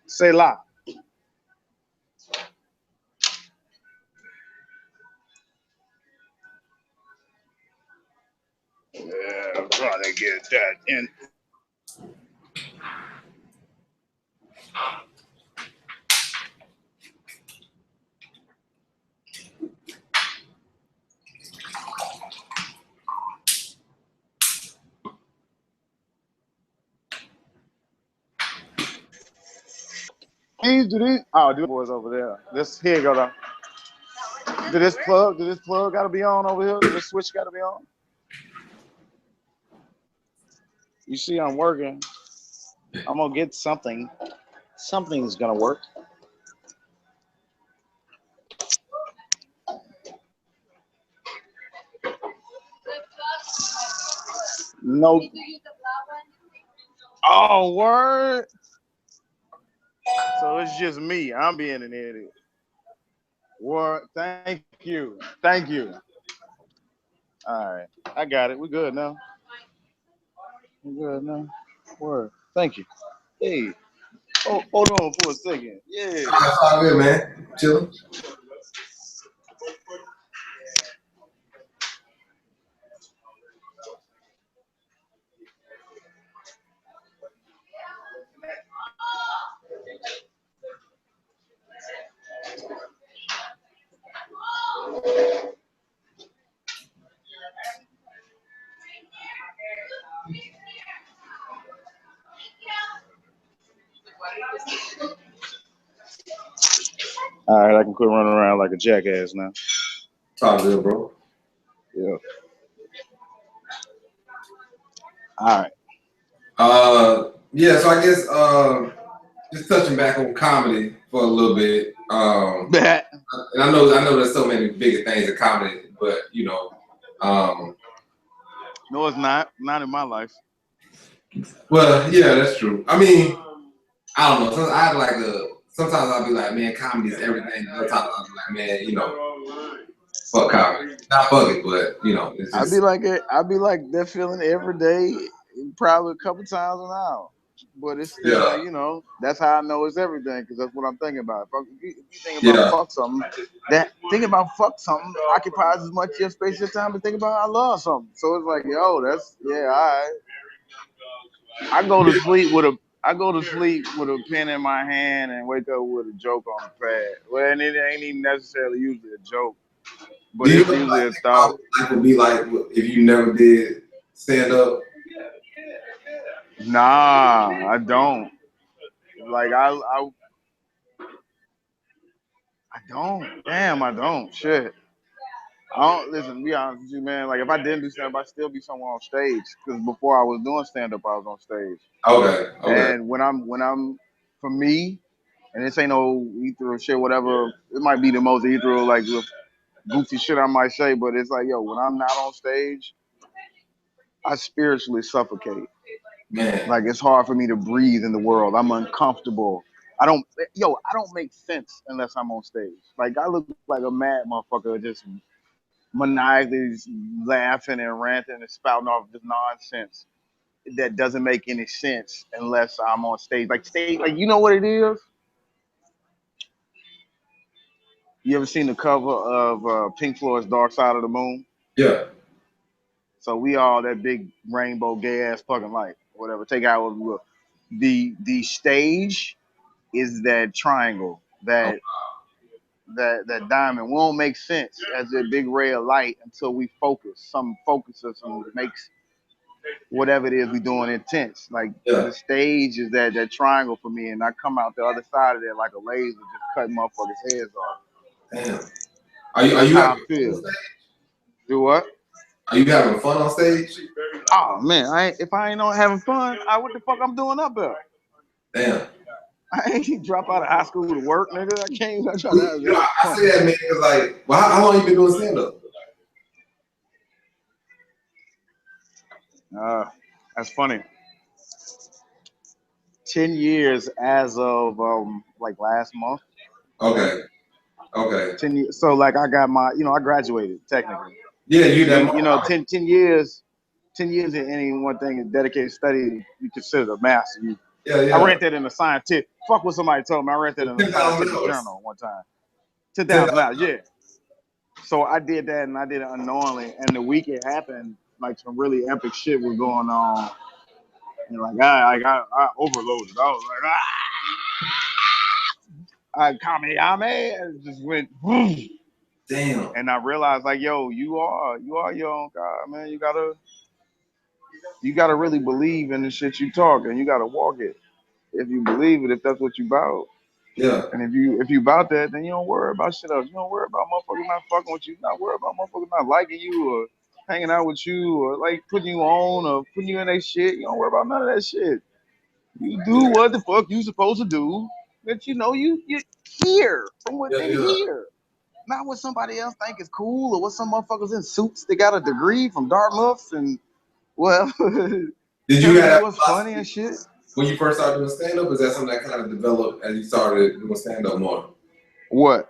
say la. Yeah, I'm trying to get that in. Do these? Oh, do boys over there. Here you go though. Do this plug gotta be on over here? Do this switch gotta be on? You see I'm working. I'm gonna get something. Something's gonna work. No. Oh, word. So it's just me. I'm being an idiot. Word. Thank you. All right. I got it. We're good now. Word. Thank you. Hey. Oh, hold on for a second. Yeah. That's all good, man. Chilling. All right, I can quit running around like a jackass now. It's all good, bro. Yeah. All right. Yeah, so I guess just touching back on comedy for a little bit. And I know there's so many bigger things in comedy, but you know, no, it's not. Not in my life. well, yeah, that's true. I mean, I don't know. Sometimes I have like sometimes I'll be like, man, comedy is everything. Other times I'll be like, man, you know, fuck comedy. Not fuck it, but you know, it's I'd just be like it. I'd be like that feeling every day, probably a couple times an hour. But it's still like, yeah, you know, that's how I know it's everything, because that's what I'm thinking about. If you think about yeah, fuck something, that thinking about fuck something occupies as much of your space your time as thinking about I love something. So it's like, yo, that's yeah, all right. I go to sleep with a pen in my hand and wake up with a joke on the pad. Well, and it ain't even necessarily usually a joke, Do but you it's ever usually like a think about thought. what life would be like if you never did stand up? Nah, I don't. Like I don't. Damn, I don't. Shit. I don't listen. To be honest with you, man. Like if I didn't do stand up, I'd still be somewhere on stage. Because before I was doing stand up, I was on stage. Okay, okay, And when I'm for me, and this ain't no ethereal shit, whatever. It might be the most ethereal, like with goofy shit I might say, but it's like, yo, when I'm not on stage, I spiritually suffocate. man. Like it's hard for me to breathe in the world. I'm uncomfortable. I don't make sense unless I'm on stage. Like I look like a mad motherfucker, just maniacally laughing and ranting and spouting off this nonsense that doesn't make any sense unless I'm on stage. Like you know what it is? You ever seen the cover of Pink Floyd's Dark Side of the Moon? Yeah, So we all that big rainbow gay ass fucking light, whatever. Take out what we will. The stage is that triangle, oh, that diamond. We won't make sense as a big ray of light until we focus. Some focuses and makes whatever it is we doing intense. Like yeah. the stage is that triangle for me, and I come out the other side of there like a laser, just cutting motherfuckers' heads off. Damn. Are That's you how having I fun on feel. stage? Do what? Are you having fun on stage? Oh man, if I ain't on having fun, what the fuck I'm doing up there? Damn. I ain't drop out of high school to work, nigga. I can't even try to You have know, that I fun. say that man because like, well, how long you been doing stand up? That's funny. 10 years as of like last month. Okay, okay. 10 years. So like I got my, I graduated technically. Yeah, you that You know, 10 years. 10 years in any one thing is dedicated study. You consider a master. yeah, I yeah. read that in a scientific. Fuck what somebody told me. I read that in a 10,000 scientific hours. journal one time. 10,000 10,000. hours. Yeah. So I did that, and I did it unknowingly. And the week it happened, like some really epic shit was going on. And like I overloaded. I was like, I Kamehame, and it just went boom. Damn. And I realized like, yo, you are your own God, man. You gotta really believe in the shit you talk, and you gotta walk it. If you believe it, if that's what you about. Yeah, And if you about that, then you don't worry about shit else. You don't worry about motherfuckers not fucking with you. You not worry about motherfuckers not liking you or hanging out with you or like putting you on or putting you in that shit. You don't worry about none of that shit. You do yeah, what the fuck you supposed to do. That you hear from yeah, within yeah, here. Not what somebody else think is cool or what some motherfuckers in suits that got a degree from Dartmouth and well Did you telling have you that what's funny and philosophy shit. when you first started doing stand up? Is that something that kind of developed as you started doing stand up more? What?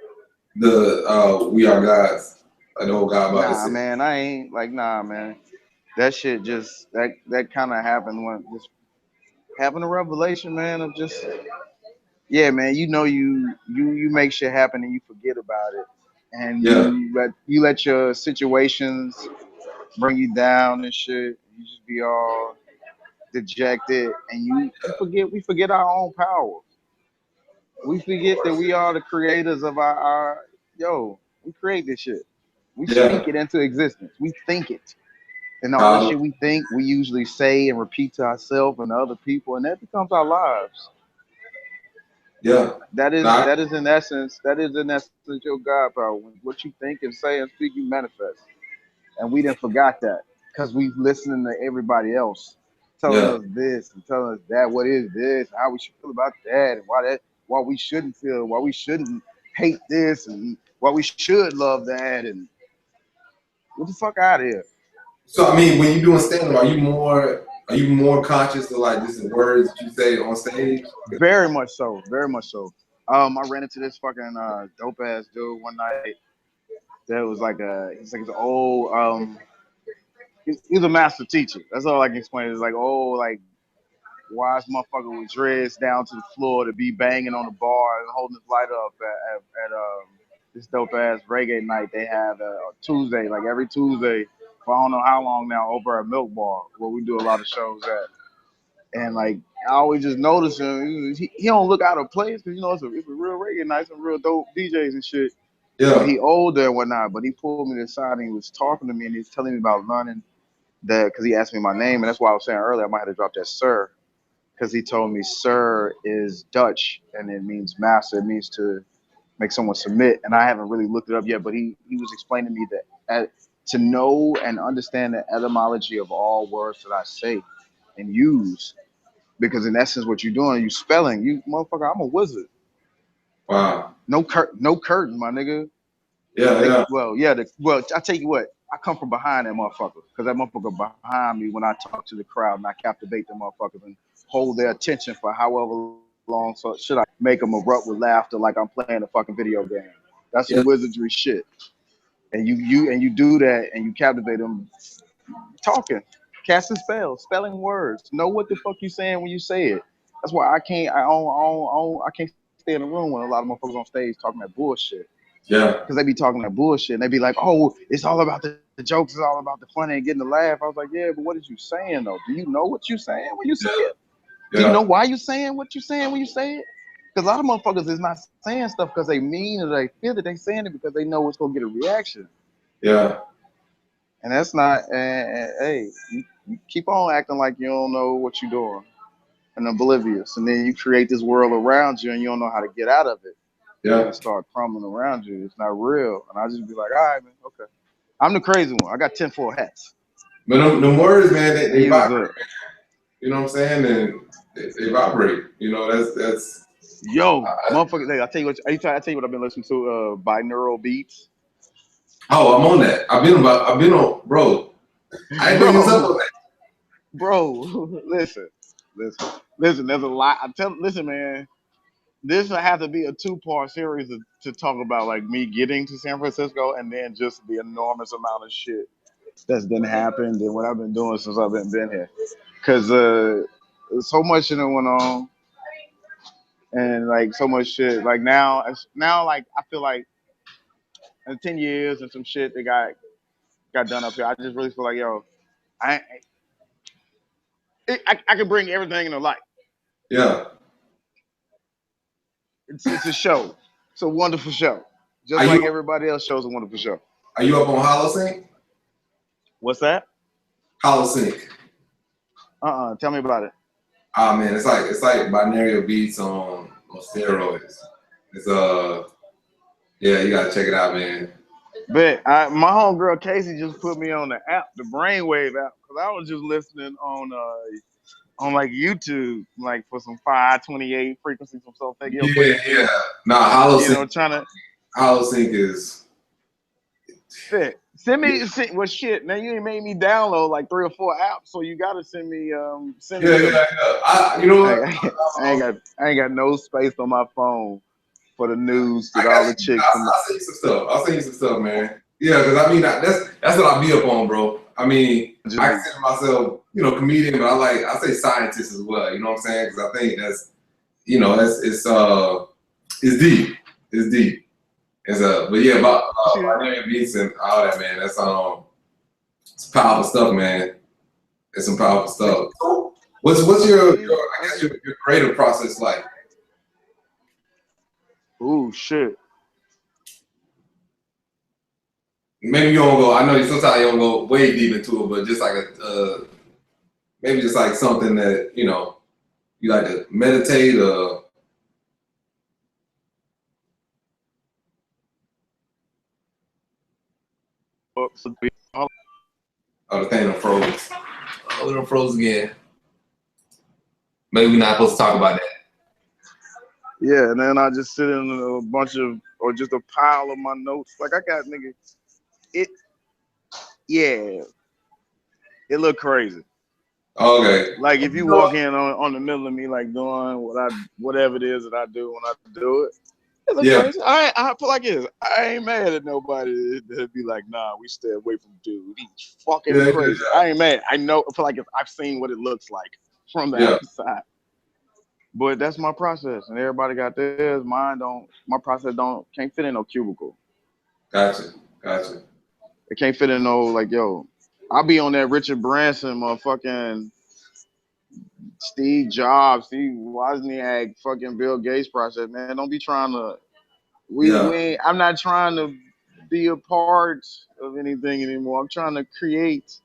The we are gods, like the whole God Bible Nah, said. man, I ain't like nah, man. That shit just that kind of happened when just having a revelation, man, of just yeah, man. You make shit happen and you forget about it, and Yeah, you let your situations bring you down and shit. You just be all dejected, and we forget our own power. We forget that we are the creators of our yo. We create this shit. We speak yeah. it into existence. We think it. And all the God, shit we think, we usually say and repeat to ourselves and to other people, and that becomes our lives. yeah. That is Nah, that is in essence your God power. What you think and say and speak, you manifest. And we didn't forgot that because we listening to everybody else telling yeah, us this and telling us that. What is this? How we should feel about that, and why we shouldn't feel, why we shouldn't hate this and why we should love that and get the fuck out of here. So I mean, when you doing stand up, are you more conscious of like just the words that you say on stage? Very much so, very much so. I ran into this fucking dope ass dude one night. That was like he's like an old he's a master teacher. That's all I can explain. It's like old like wise motherfucker with dreads down to the floor to be banging on the bar and holding his light up at this dope ass reggae night they have Tuesday, like every Tuesday for I don't know how long now over at Milk Bar where we do a lot of shows at. And like I always just notice him, he don't look out of place because you know it's a real reggae night, some real dope DJs and shit. But Yeah, he older and whatnot. But he pulled me to the side and he was talking to me and he was telling me about learning that because he asked me my name and that's why I was saying earlier I might have to drop that sir because he told me sir is Dutch and it means master. It means to make someone submit. And I haven't really looked it up yet, but he was explaining to me that to know and understand the etymology of all words that I say and use. Because in essence, what you're doing, you spelling, you motherfucker. I'm a wizard. wow. No curtain, my nigga. Yeah. I tell you what, I come from behind that motherfucker because that motherfucker behind me when I talk to the crowd and I captivate the motherfuckers and hold their attention for however long. So should I make them erupt with laughter like I'm playing a fucking video game? That's some Yeah. wizardry shit. And you do that and you captivate them talking, casting spells, spelling words. Know what the fuck you saying when you say it. That's why I can't stay in the room when a lot of motherfuckers on stage talking that bullshit. Yeah. Because they be talking that bullshit and they be like, oh, it's all about the jokes, it's all about the funny and getting the laugh. I was like, yeah, but what is you saying though? Do you know what you saying when you say it? Do you know why you saying what you saying when you say it? Because a lot of motherfuckers is not saying stuff because they mean or they feel that they saying it because they know it's gonna get a reaction. Yeah. And that's not. Hey, you keep on acting like you don't know what you're doing and oblivious, and then you create this world around you and you don't know how to get out of it. Yeah. And start crumbling around you. It's not real. And I just be like, all right, man, okay. I'm the crazy one. I got 10-4 hats. But them words, man, they use vibrate. it. You know what I'm saying? And they vibrate. You know, that's. Yo, motherfucker. Hey, I tell you what. I tell you what I've been listening to. Binaural beats. Oh, I'm on that. I've been on, bro. I ain't bring this up on that. Bro, listen. There's a lot. Listen, man. This will have to be a 2-part series to talk about like me getting to San Francisco and then just the enormous amount of shit that's been happened and what I've been doing since I've been here. Cause so much shit that went on and like so much shit. Like now like I feel like in 10 years and some shit that got done up here. I just really feel like I can bring everything into light. Yeah. It's a show. It's a wonderful show. Just like everybody else shows a wonderful show. Are you up on Holosync? What's that? Holosync. Tell me about it. Ah man, it's like binaural beats on steroids. It's yeah, you gotta check it out, man. But my homegirl Casey just put me on the app, the Brainwave app, because I was just listening on like YouTube, like for some 528 frequency, some stuff. Yeah. Nah, Holosync. You know, trying to. Holosync is. Shit. Send me shit. Now you ain't made me download like 3 or 4 apps, so you gotta send me. Yeah. You know what? I ain't got no space on my phone for the news with all the chicks. I'll send you some stuff. I'll send you some stuff, man. Yeah, because I mean that's what I be up on, bro. I mean, I consider myself, comedian, but I say scientist as well. You know what I'm saying? Because I think that's, it's deep. It's deep. But yeah, about binary beats and all that, man. That's it's powerful stuff, man. It's some powerful stuff. What's your I guess your creative process like? Ooh, shit. Maybe you don't go. I know sometimes you don't go way deep into it, but just like maybe just like something that you like to meditate or. Oh, the thing done froze. Oh, it done froze again. Maybe we're not supposed to talk about that. Yeah, and then I just sit in a bunch of, or just a pile of my notes. Like I got nigga, it, yeah, it look crazy. Okay. Like if you walk in on the middle of me, like doing whatever it is that I do when I do it, it look Yeah. crazy. I feel like it is. I ain't mad at nobody that'd be like, nah, we stay away from dude. He's fucking crazy. I ain't mad. I know. I feel like I've seen what it looks like from the outside. But that's my process, and everybody got theirs. Mine don't. My process can't fit in no cubicle. Gotcha. It can't fit in no like yo. I'll be on that Richard Branson, motherfucking Steve Jobs, Steve Wozniak, fucking Bill Gates process, man. Don't be trying to. We ain't. I'm not trying to be a part of anything anymore. I'm trying to create.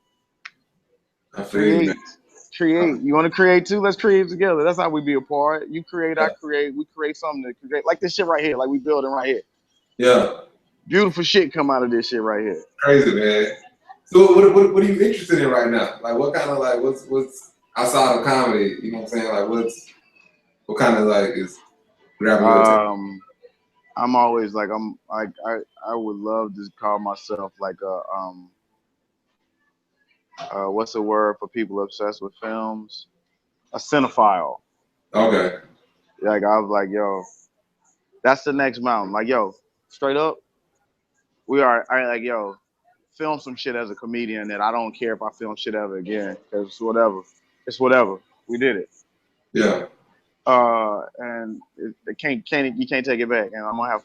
Create. You want to create too? Let's create together. That's how we be a part. You create, I create. We create something to create. Like this shit right here. Like we building right here. Yeah. Beautiful shit come out of this shit right here. Crazy, man. So what are you interested in right now? Like what kind of like what's outside of comedy? You know what I'm saying? Like what kind of like is grabbing your attention? I'm always like I would love to call myself like what's the word for people obsessed with films? A cinephile. Okay. Like I was like, yo, that's the next mountain. Like, yo, straight up, I like, yo, film some shit as a comedian that I don't care if I film shit ever again. Cause it's whatever. We did it. Yeah. And you can't take it back. And I'm gonna have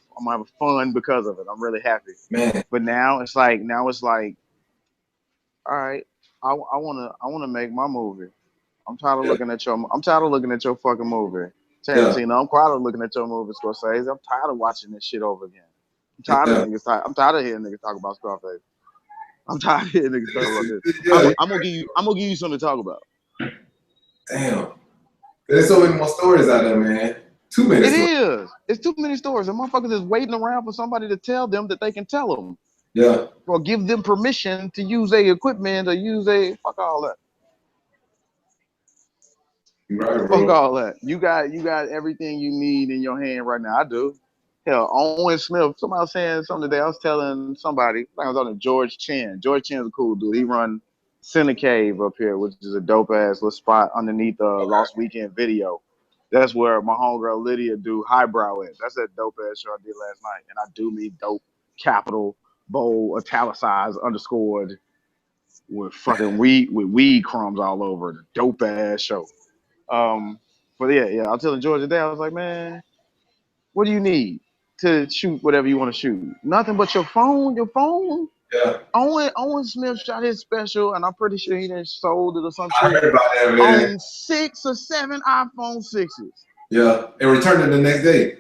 fun because of it. I'm really happy. Man. But now it's like, all right, I wanna make my movie. I'm tired of looking at your fucking movie. Tarantino, I'm tired of looking at your movie, Scorsese. I'm tired of watching this shit over again. I'm tired of hearing niggas talk about Scarface. I'm tired of hearing niggas talk about this. I'm gonna give you something to talk about. Damn. There's so many more stories out there, man. Too many stories. It is. It's too many stories. And motherfuckers is waiting around for somebody to tell them that they can tell them. Yeah. Or give them permission to use their equipment or use fuck all that. Right, bro. Fuck all that. You got everything you need in your hand right now. I do. Hell, Owen Smith. Somebody was saying something today. I was telling somebody. I was on George Chen. George Chen's a cool dude. He run Cine Cave up here, which is a dope ass little spot underneath the Lost Weekend Video. That's where my homegirl Lydia do Highbrow at. That's that dope ass show I did last night. And I do me dope, capital, bold, italicized, underscored, with fucking weed crumbs all over. The dope ass show. But yeah, I was telling George today, I was like, man, what do you need to shoot whatever you want to shoot? Nothing but your phone. Yeah. Owen Smith shot his special, and I'm pretty sure he done sold it or some shit. I heard about that, man. On 6 or 7 iPhone 6s. Yeah, and returned it the next day.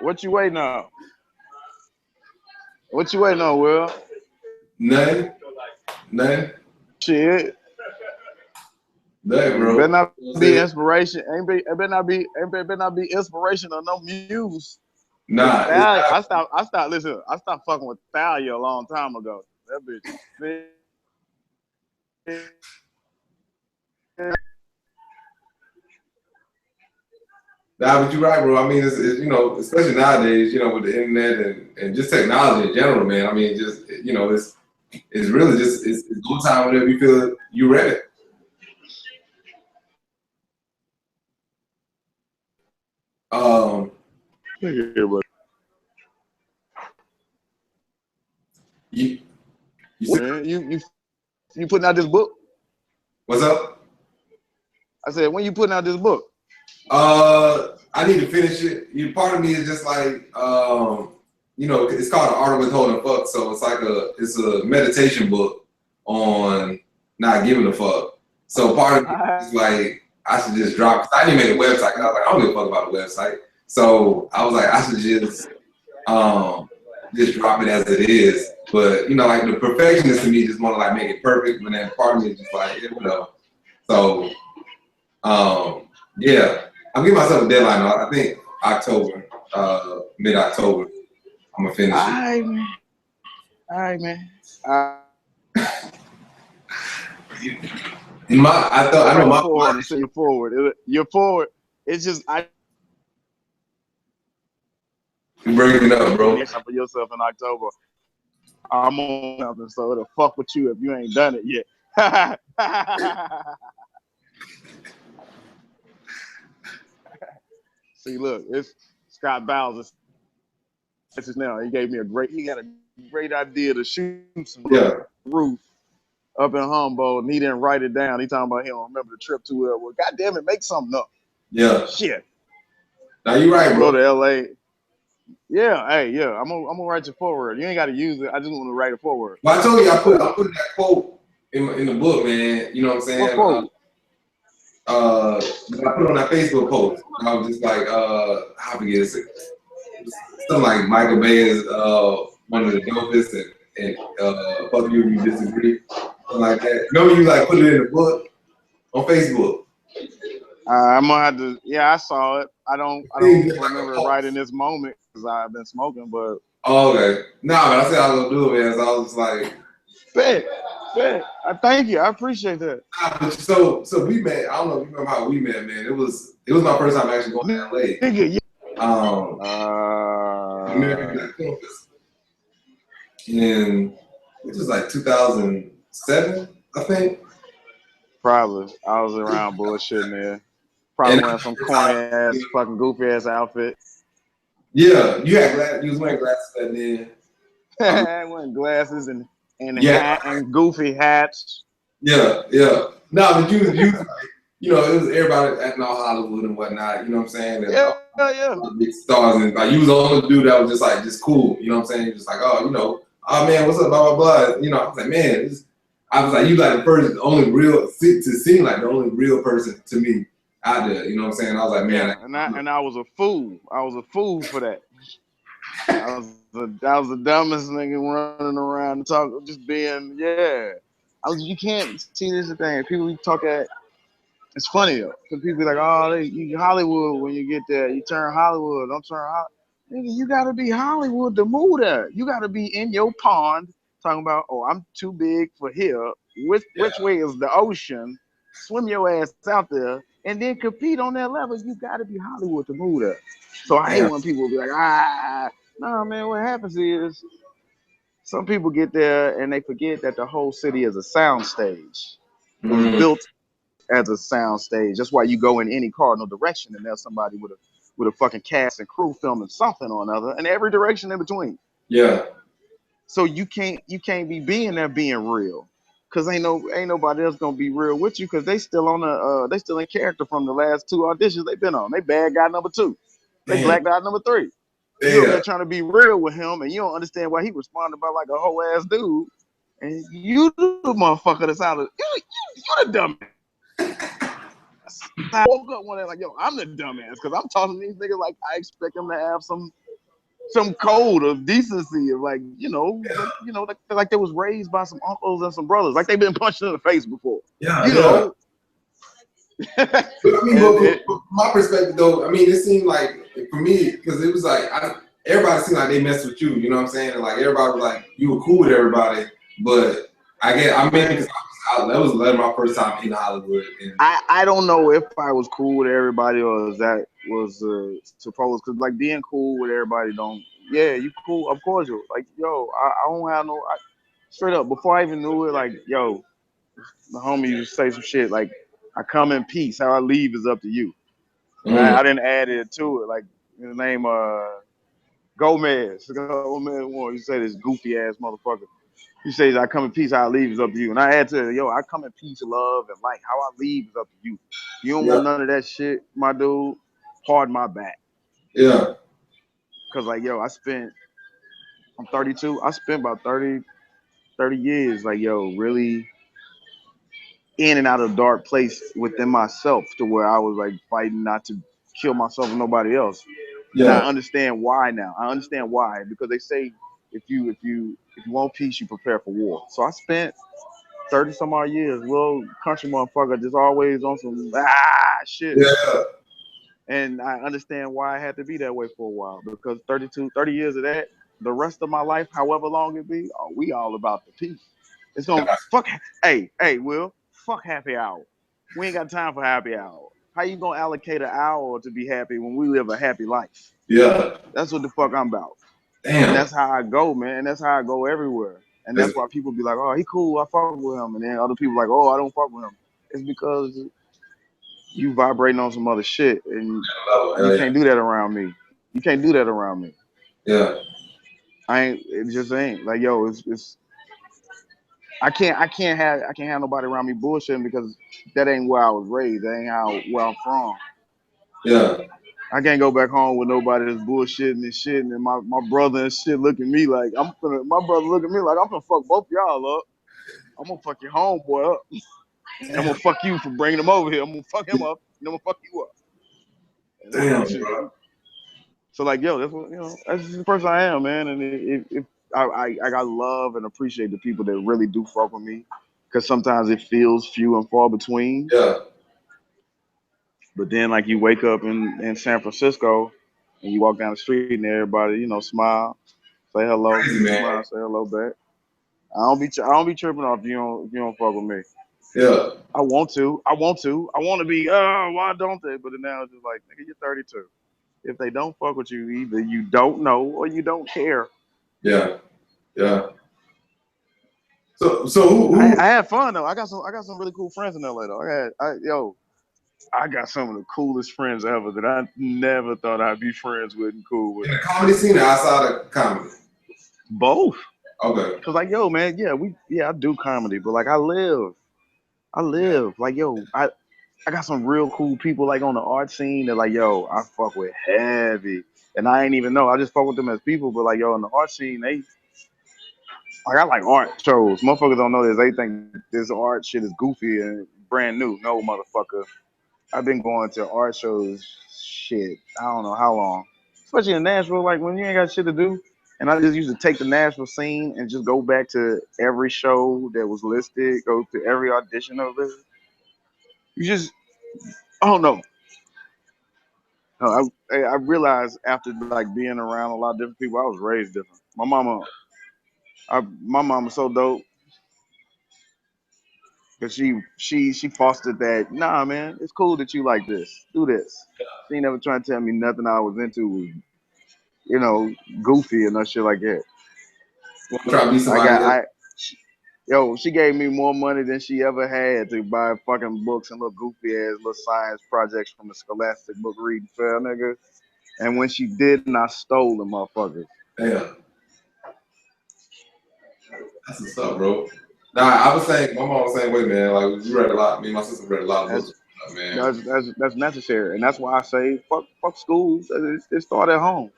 What you waiting on? Will? Nothing. Shit. Nothing, bro. It better not be inspiration. It better not be inspiration or no muse. Nah. I stopped fucking with Thalia a long time ago. That bitch. Nah, but you're right, bro. I mean, it's you know, especially nowadays, you know, with the internet and just technology in general, man. I mean, just you know, it's really just it's go time whenever you feel you're ready. You putting out this book? What's up? I said, when you putting out this book? I need to finish it. Part of me is just like, you know, it's called The Art of Withholding Fuck. So it's like it's a meditation book on not giving a fuck. So part of me is like, I should just drop. Cause I didn't make a website. Cause I was like, I don't give a fuck about a website. So I was like, I should just drop it as it is. But you know, like the perfectionist to me just want to like make it perfect. But then part of me is just like, yeah, whatever. So, yeah. I'm giving myself a deadline. I think October, mid-October, I'm gonna finish it. All right, man. In my, I thought I know my forward and say forward. You're forward. It's just You're breaking up, bro. for yourself in October. I'm on something, so it'll fuck with you if you ain't done it yet. See, look, it's Scott Bowles. Now he got a great idea to shoot some roof up in Humboldt, and he didn't write it down. He talking about he don't remember the trip to it. Well, goddamn it, make something up. Yeah. Shit. Now you right, bro. Go to LA. Yeah, hey, yeah. I'm gonna write your forward. You ain't gotta use it. I just want to write a forward. Well, I told you I put that quote in the book, man. You know what I'm saying? What quote? I put it on that Facebook post. I was just like, I forget it. Something like Michael Bay is one of the dopest, and fuck you if you disagree, something like that. Remember you like put it in the book on Facebook. I'm gonna have to. Yeah, I saw it. I don't remember it right in this moment because I've been smoking. But okay, nah, but I said I was gonna do it, man. So I was just like, bet. I thank you. I appreciate that. But so we met. I don't know if you remember how we met, man. It was my first time actually going to LA. Nigga, yeah. And it was like 2007, I think. Probably. I was around bullshitting there. Probably wearing some corny ass, fucking goofy ass outfit. Yeah, you was wearing glasses back then. Wearing glasses and hat and goofy hats. Yeah. No, but you like, you know, it was everybody acting all Hollywood and whatnot. You know what I'm saying? And, yeah. Big stars, and like you was the only dude that was just cool. You know what I'm saying? Just like, oh, you know, oh man, what's up, blah blah blah. You know, I was like, man, I was like, you like the only real to seem like the only real person to me out there. You know what I'm saying? I was like, man, and I was a fool. I was a fool for that. I was the dumbest nigga running around and talking, just being you can't see this thing. People talk at. It's funny though, because people be like, "Oh, you Hollywood when you get there. You turn Hollywood. Don't turn Hollywood." Nigga, you gotta be Hollywood to move there. You gotta be in your pond talking about, "Oh, I'm too big for here. Which way is the ocean? Swim your ass out there and then compete on that level. You gotta be Hollywood to move there." So I hate when people be like, "No, man. What happens is some people get there and they forget that the whole city is a sound stage. It was built as a sound stage. That's why you go in any cardinal direction and there's somebody with a fucking cast and crew filming something or another, and every direction in between. Yeah. So you can't be being there being real, cause ain't nobody else gonna be real with you, cause they still on they still in character from the last 2 auditions they been on. They bad guy number 2. They black guy number 3. You're trying to be real with him, and you don't understand why he responded about like a whole ass dude, and you the motherfucker that's out of you the dumb. I woke up one day like, yo, I'm the dumbass because I'm talking to these niggas like I expect them to have some code of decency of like, like they was raised by some uncles and some brothers, like they've been punched in the face before. You know. But, I mean, from my perspective though, I mean, it seemed like for me because it was like everybody seemed like they messed with you. You know what I'm saying? And like everybody was like you were cool with everybody, but because that was my first time in Hollywood. And I don't know if I was cool with everybody or if that was supposed, because like being cool with everybody you cool, of course you like, yo, I don't have no straight up before I even knew it, like, yo, the homie used to say some shit like, I come in peace, how I leave is up to you. I didn't add it to it, like his name Gomez one, you say this goofy ass motherfucker. He says, I come in peace, how I leave is up to you. And I had to, yo, I come in peace, love, and light. How I leave is up to you. You don't want none of that shit, my dude. Hard my back. Yeah. Because, like, yo, I'm 32. I spent about 30 years, like, yo, really in and out of a dark place within myself to where I was, like, fighting not to kill myself and nobody else. Yeah. And I understand why now. I understand why. Because they say if you want peace, you prepare for war. So I spent 30 some odd years, little country motherfucker, just always on some shit. Yeah. And I understand why I had to be that way for a while, because 30 years of that, the rest of my life, however long it be, we all about the peace. It's gonna fuck. Hey, Will, fuck happy hour. We ain't got time for happy hour. How you gonna allocate an hour to be happy when we live a happy life? Yeah. That's what the fuck I'm about. Damn. And that's how I go, man. And that's how I go everywhere. And that's That's- why people be like, oh, he cool, I fuck with him. And then other people like, oh, I don't fuck with him. It's because you vibrating on some other shit. And you can't do that around me. You can't do that around me. Yeah. It just ain't. Like, yo, it's I can't have nobody around me bullshitting because that ain't where I was raised. That ain't where I'm from. Yeah. I can't go back home with nobody that's bullshitting and shit, and my brother and shit look at me like my brother look at me like I'm gonna fuck both y'all up. I'm gonna fuck your homeboy up. And I'm gonna fuck you for bringing him over here. I'm gonna fuck him up, and I'm gonna fuck you up. And Damn, shit. bro. So like, yo, that's what that's just the person I am, man. And if I got love and appreciate the people that really do fuck with me, because sometimes it feels few and far between. Yeah. But then, like, you wake up in San Francisco and you walk down the street and everybody, smile, say hello, Crazy, man. smile, say hello back. I don't be tripping off if you don't fuck with me. Yeah. I want to be. Oh, why don't they? But now it's just like, nigga, you're 32. If they don't fuck with you, either you don't know or you don't care. Yeah. Yeah. So who I had fun though. I got some really cool friends in LA though. I got some of the coolest friends ever that I never thought I'd be friends with and cool with. in the comedy scene or outside of comedy? Both. Okay. Cause like, yo, man, I do comedy, but like I live. Like, yo, I got some real cool people like on the art scene that like, yo, I fuck with heavy. And I ain't even know. I just fuck with them as people, but like, yo, in the art scene, I like art shows. Motherfuckers don't know this. They think this art shit is goofy and brand new. No, motherfucker. I've been going to art shows, shit, I don't know how long. Especially in Nashville, like when you ain't got shit to do. And I just used to take the Nashville scene and just go back to every show that was listed, go to every audition of it. You just, I don't know. I realized after like being around a lot of different people, I was raised different. My mama so dope. Cause she fostered that. Nah, man, it's cool that you like this. Do this. She ain't never trying to tell me nothing I was into was, goofy and no shit like that. Want to try to be I somebody got else? she gave me more money than she ever had to buy fucking books and little goofy ass little science projects from the Scholastic book reading fair, nigga. And when she didn't, I stole the motherfuckers. Damn. That's what's up, bro. Nah, I was saying, my mom was saying, wait, man, like we read a lot. Me and my sister read a lot of books, man. That's necessary, and that's why I say fuck school. It start at home.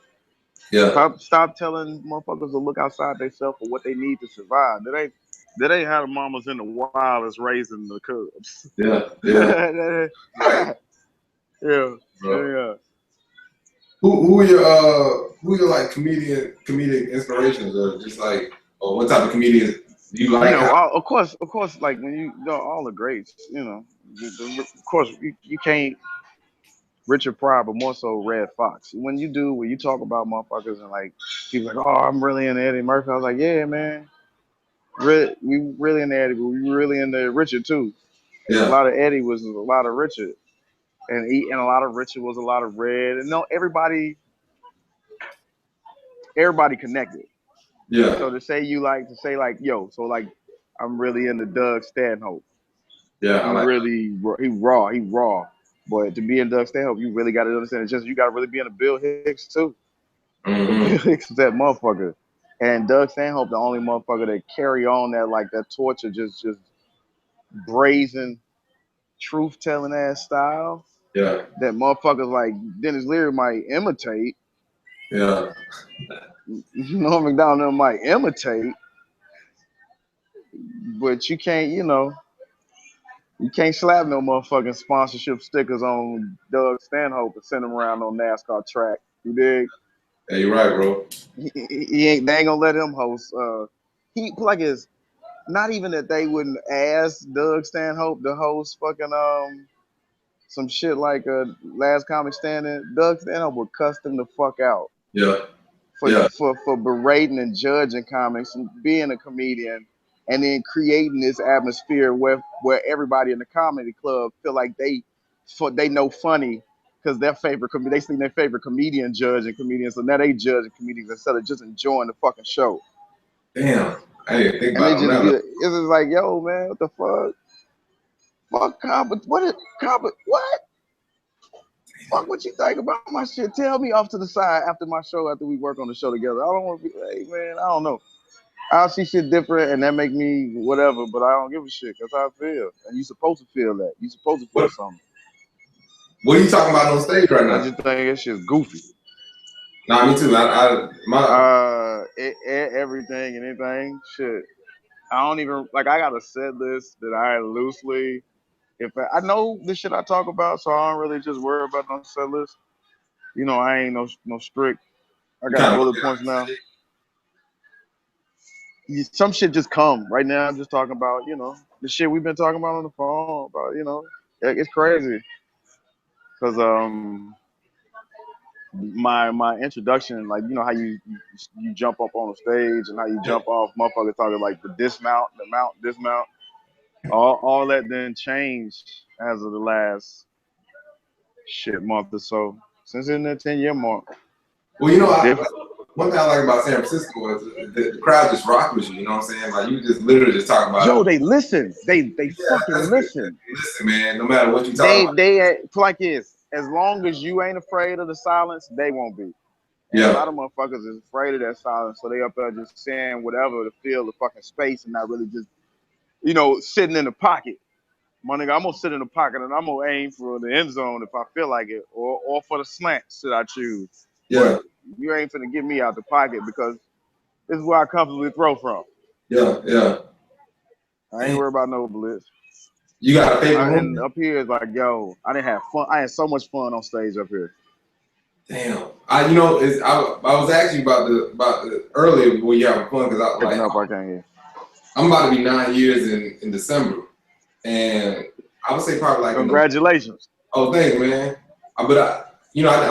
Yeah. Stop telling motherfuckers to look outside themselves for what they need to survive. That ain't how the mamas in the wild is raising the cubs. Yeah. Yeah. Right. Yeah. Bro. Yeah. Who are your like comedic inspirations, or just like, or what type of comedians do you like? Of course, like when you know all the greats, of course you can't Richard Pryor, but more so Red Fox. When you talk about motherfuckers and like people like, oh, I'm really into Eddie Murphy. I was like, yeah, man, we really into Eddie, but we really into Richard too. And a Yeah. lot of Eddie was a lot of Richard, and a lot of Richard was a lot of Red. And no, everybody connected. Yeah. So to say yo, so like I'm really into Doug Stanhope. Yeah. I like He raw. But to be in Doug Stanhope, you really got to understand. It's just you got to really be in a Bill Hicks too. Mm-hmm. Bill Hicks is that motherfucker, and Doug Stanhope the only motherfucker that carry on that torch of just brazen truth telling ass style. Yeah. That motherfuckers like Dennis Leary might imitate. Yeah. Norm Macdonald might imitate, but you can't, you can't slap no motherfucking sponsorship stickers on Doug Stanhope and send him around on NASCAR track. You dig? Yeah, you're right, bro. They ain't gonna let him host. He like is not even that they wouldn't ask Doug Stanhope to host fucking some shit like Last Comic Standing. Doug Stanhope would cuss them the fuck out. Yeah. For berating and judging comics and being a comedian and then creating this atmosphere where everybody in the comedy club feel like they know funny because they seen their favorite comedian judging comedians, so now they judging comedians instead of just enjoying the fucking show. Damn, I didn't think And they about it. just get it's just like, yo, man, what the fuck? Fuck comedy. What? Fuck what you think about my shit. Tell me off to the side after my show, after we work on the show together. I don't want to be, hey man, I don't know. I'll see shit different and that make me whatever, but I don't give a shit. That's how I feel. And you supposed to feel that. You supposed to feel something. What are you talking about on stage right now? I just think that shit's goofy. Nah, me too. Everything and anything. Shit. I don't even like. I got a set list that I loosely. If I know the shit I talk about, so I don't really just worry about no set list. You know, I ain't no strict. I got bullet points now. Some shit just come right now. I'm just talking about, you know, the shit we've been talking about on the phone. About, you know, it's crazy. Cause my introduction, like, you know how you jump up on the stage and how you jump off, motherfuckers talking like the dismount, dismount. All that then changed as of the last month or so. Since in the 10-year mark. Well, you know, one thing I like about San Francisco is the crowd just rock with you. You know what I'm saying? Like you just literally just talk about. Yo, they listen. They fucking listen. They listen, man. No matter what you talk about. They like is as long as you ain't afraid of the silence, they won't be. And a lot of motherfuckers is afraid of that silence, so they up there just saying whatever to fill the fucking space and not really just, you know, sitting in the pocket. My nigga, I'm gonna sit in the pocket and I'm gonna aim for the end zone if I feel like it, or for the slants that I choose. Yeah. But you ain't finna get me out the pocket because this is where I comfortably throw from. Yeah. I ain't worried about no blitz. You got a favorite room? And up here is like, yo, I didn't have fun. I had so much fun on stage up here. Damn. I was asking you about the earlier when you having fun because I can't hear. I'm about to be 9 years in December, and I would say probably like congratulations. Oh, thanks, man. I've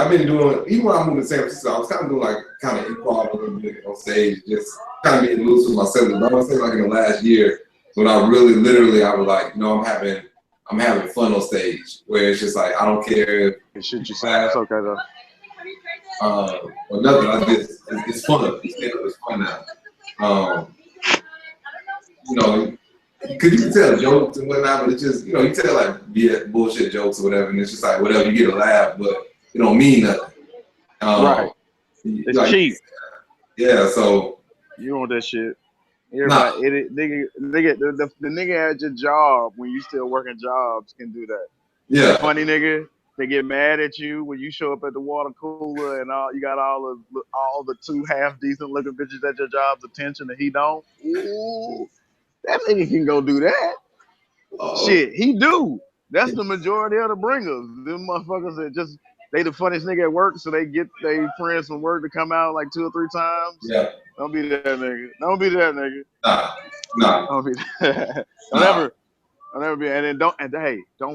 been doing, even when I moved to San Francisco, I was kind of doing like kind of improv a little bit on stage, just kind of getting loose with myself. But I would say like in the last year, when I really literally I was like, you know, I'm having fun on stage, where it's just like I don't care if shit you saying, it's okay though. Or nothing. It's fun. It's fun now. You know, because you can tell jokes and whatnot, but it's just, you know, you tell like bullshit jokes or whatever, and it's just like whatever, you get a laugh, but it don't mean nothing. Right. It's like, cheap. Yeah, so you want that shit. Everybody, the nigga at your job when you still working jobs can do that. Yeah. The funny nigga, they get mad at you when you show up at the water cooler and you got all the two half decent looking bitches at your job's attention and he don't. Ooh, that nigga can go do that. Shit, he do. That's the majority of the bringers. Them motherfuckers that they the funniest nigga at work, so they get their friends from work to come out like 2 or 3 times. Yeah. Don't be that nigga. Don't be that nigga. Nah. Don't be that. Don't ever be. And then don't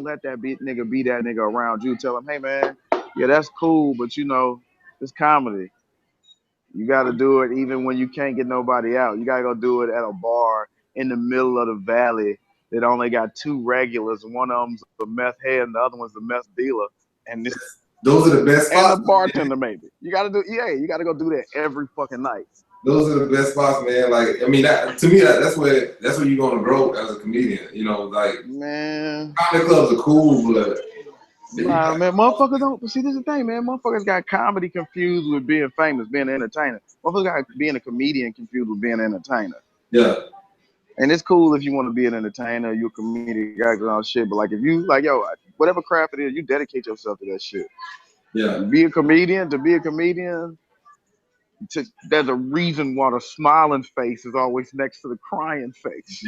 let that nigga be that nigga around you. Tell him, hey man, yeah, that's cool, but you know, it's comedy. You got to do it even when you can't get nobody out. You got to go do it at a bar in the middle of the valley that only got 2 regulars. One of them's the meth head and the other one's the meth dealer. And those are the best spots. And the bartender, maybe. You got to go do that every fucking night. Those are the best spots, man. Like, I mean, to me, that's where you're gonna grow as a comedian. You know, like, man, comedy clubs are cool, but nah, man, motherfuckers don't see. This is the thing, man. Motherfuckers got comedy confused with being famous, being an entertainer. Motherfuckers got being a comedian confused with being an entertainer. Yeah. And it's cool if you want to be an entertainer, you're a comedian, guy, and all shit. But like, if you like, yo, whatever craft it is, you dedicate yourself to that shit. Yeah. To be a comedian. There's a reason why the smiling face is always next to the crying face.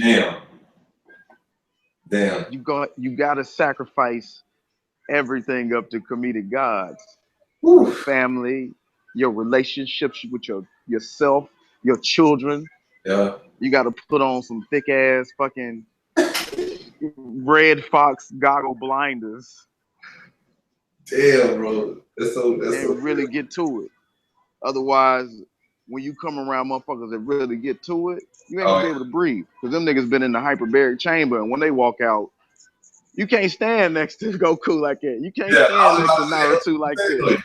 Damn. You got to sacrifice everything up to comedic gods. Ooh. Family, your relationships with yourself, your children. Yeah. You got to put on some thick ass fucking Red Fox goggle blinders. Damn, bro. That's so really get to it. Otherwise, when you come around motherfuckers that really get to it, you ain't Oh, gonna be able to breathe. Because them niggas been in the hyperbaric chamber, and when they walk out, you can't stand next to Goku like that. You can't yeah, I stand was next to about to say, Naruto like that.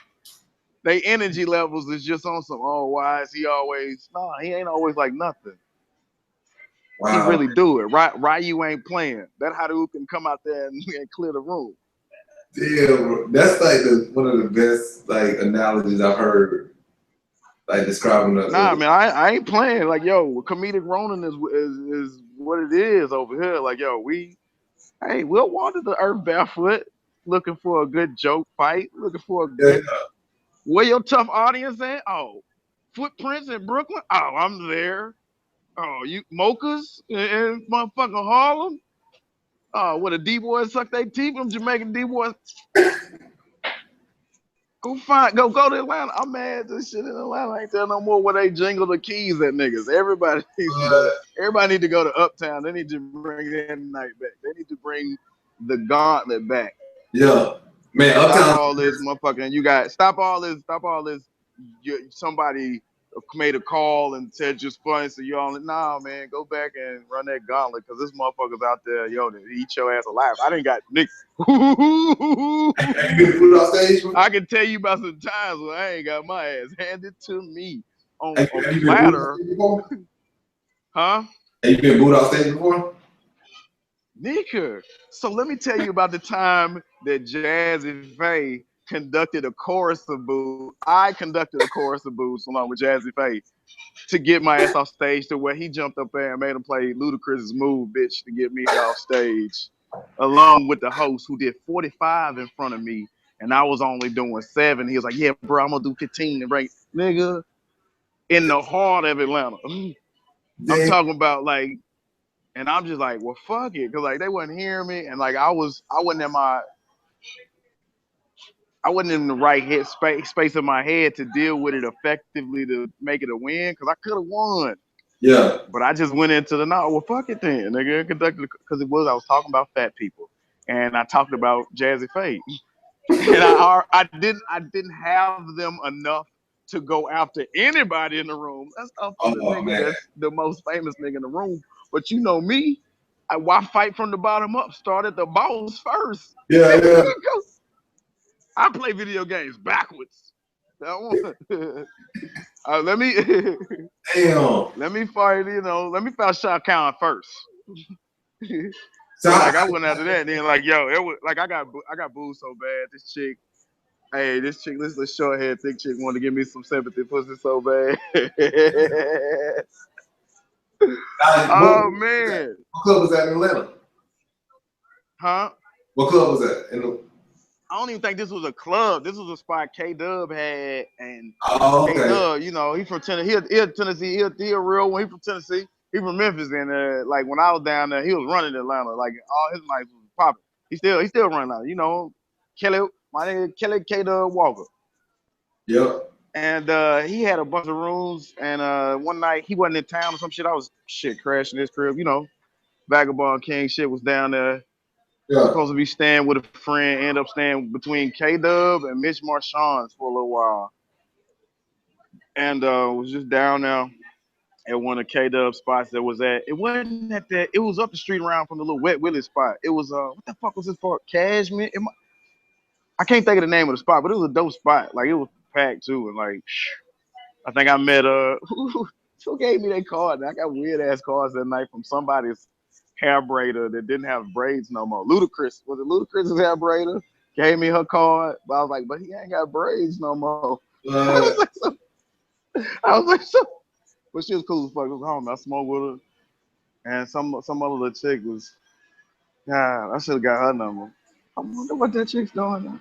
They energy levels is just on some, oh, why is he always, nah, he ain't always like nothing. He wow. really do it. Ryu ain't playing. That Hadouken can come out there and clear the room. Damn, bro. That's like one of the best like analogies I've heard, like describing the. Nah, man, I ain't playing. Like, yo, comedic Ronin is what it is over here. Like, yo, we'll wander the earth barefoot, looking for a good joke fight, looking for a Yeah, good. Where your tough audience at? Oh, Footprints in Brooklyn. Oh, I'm there. Oh, you mochas in motherfucking Harlem. Oh, where the D boys suck their teeth. Them Jamaican D boys. Go to Atlanta. I'm mad this shit in Atlanta ain't there no more where they jingle the keys at niggas. Everybody needs to go to everybody need to go to Uptown. They need to bring that night back. They need to bring the gauntlet back. yeah, man. Stop Uptown. all this motherfucking stop all this somebody made a call and said just funny, so you all nah, man, go back and run that gauntlet because this motherfucker's out there, yo, to eat your ass alive. I didn't got Nick. Have you been put off stage? I can tell you about some times when I ain't got my ass handed to me on Have a you been booed off platter, stage before? huh? Have you been booed off stage before? Nika. So let me tell you about the time that Jazzy Faye conducted a chorus of boo. I conducted a chorus of boos along with Jazzy Faye to get my ass off stage to where he jumped up there and made him play Ludacris's Move, bitch, to get me off stage, along with the host who did 45 in front of me, and I was only doing 7. He was like, yeah, bro, I'm gonna do 15 and break. Nigga, in the heart of Atlanta. I'm Damn. talking about like, and I'm just like, well, fuck it, cause like they wasn't hearing me, and like I wasn't in the right head space in my head to deal with it effectively to make it a win, cause I could have won, Yeah. but I just went into the no. Well, fuck it then, nigga. Conducted because I was talking about fat people, and I talked about Jazzy Faye, and I didn't have them enough to go after anybody in the room. That's up for the Oh nigga man. that's the most famous nigga in the room. But you know me, why fight from the bottom up? Start at the boss first. Yeah, yeah. I play video games backwards. Let me Damn. let me fight. Let me fight Shao Kahn first. So So like I went after that, and then like yo, it was like I got booed so bad. This chick, this little short haired thick chick wanted to give me some sympathy pussy so bad. what, Oh man, what club was that in Atlanta? huh? What club was that? I don't even think this was a club. This was a spot K Dub had, and Oh, K okay. Dub, he from Tennessee. He a Tennessee. He a real one. He from Tennessee. He from Memphis, and like when I was down there, he was running Atlanta. Like all his nights was popping. He still running out. Kelly, my nigga Kelly K Dub Walker. Yep. And he had a bunch of rooms. And one night he wasn't in town or some shit. I was crashing his crib. Vagabond King shit was down there. Yeah. Supposed to be staying with a friend. End up staying between K Dub and Mitch Marchand for a little while. And was just down there at one of K Dub's spots that was at. It wasn't at that. It was up the street around from the little Wet Willie spot. It was what the fuck was this for? Cashmere. I can't think of the name of the spot, but it was a dope spot. Like it was packed too, and like I think I met who gave me that card. And I got weird ass cards that night from somebody's hair braider that didn't have braids no more. Ludacris, was it Ludacris's hair braider? Gave me her card, but I was like, but he ain't got braids no more. I was like, so, but she was cool as fuck. It was home. I smoked with her, and some other little chick was. God, I should have got her number. I wonder what that chick's doing.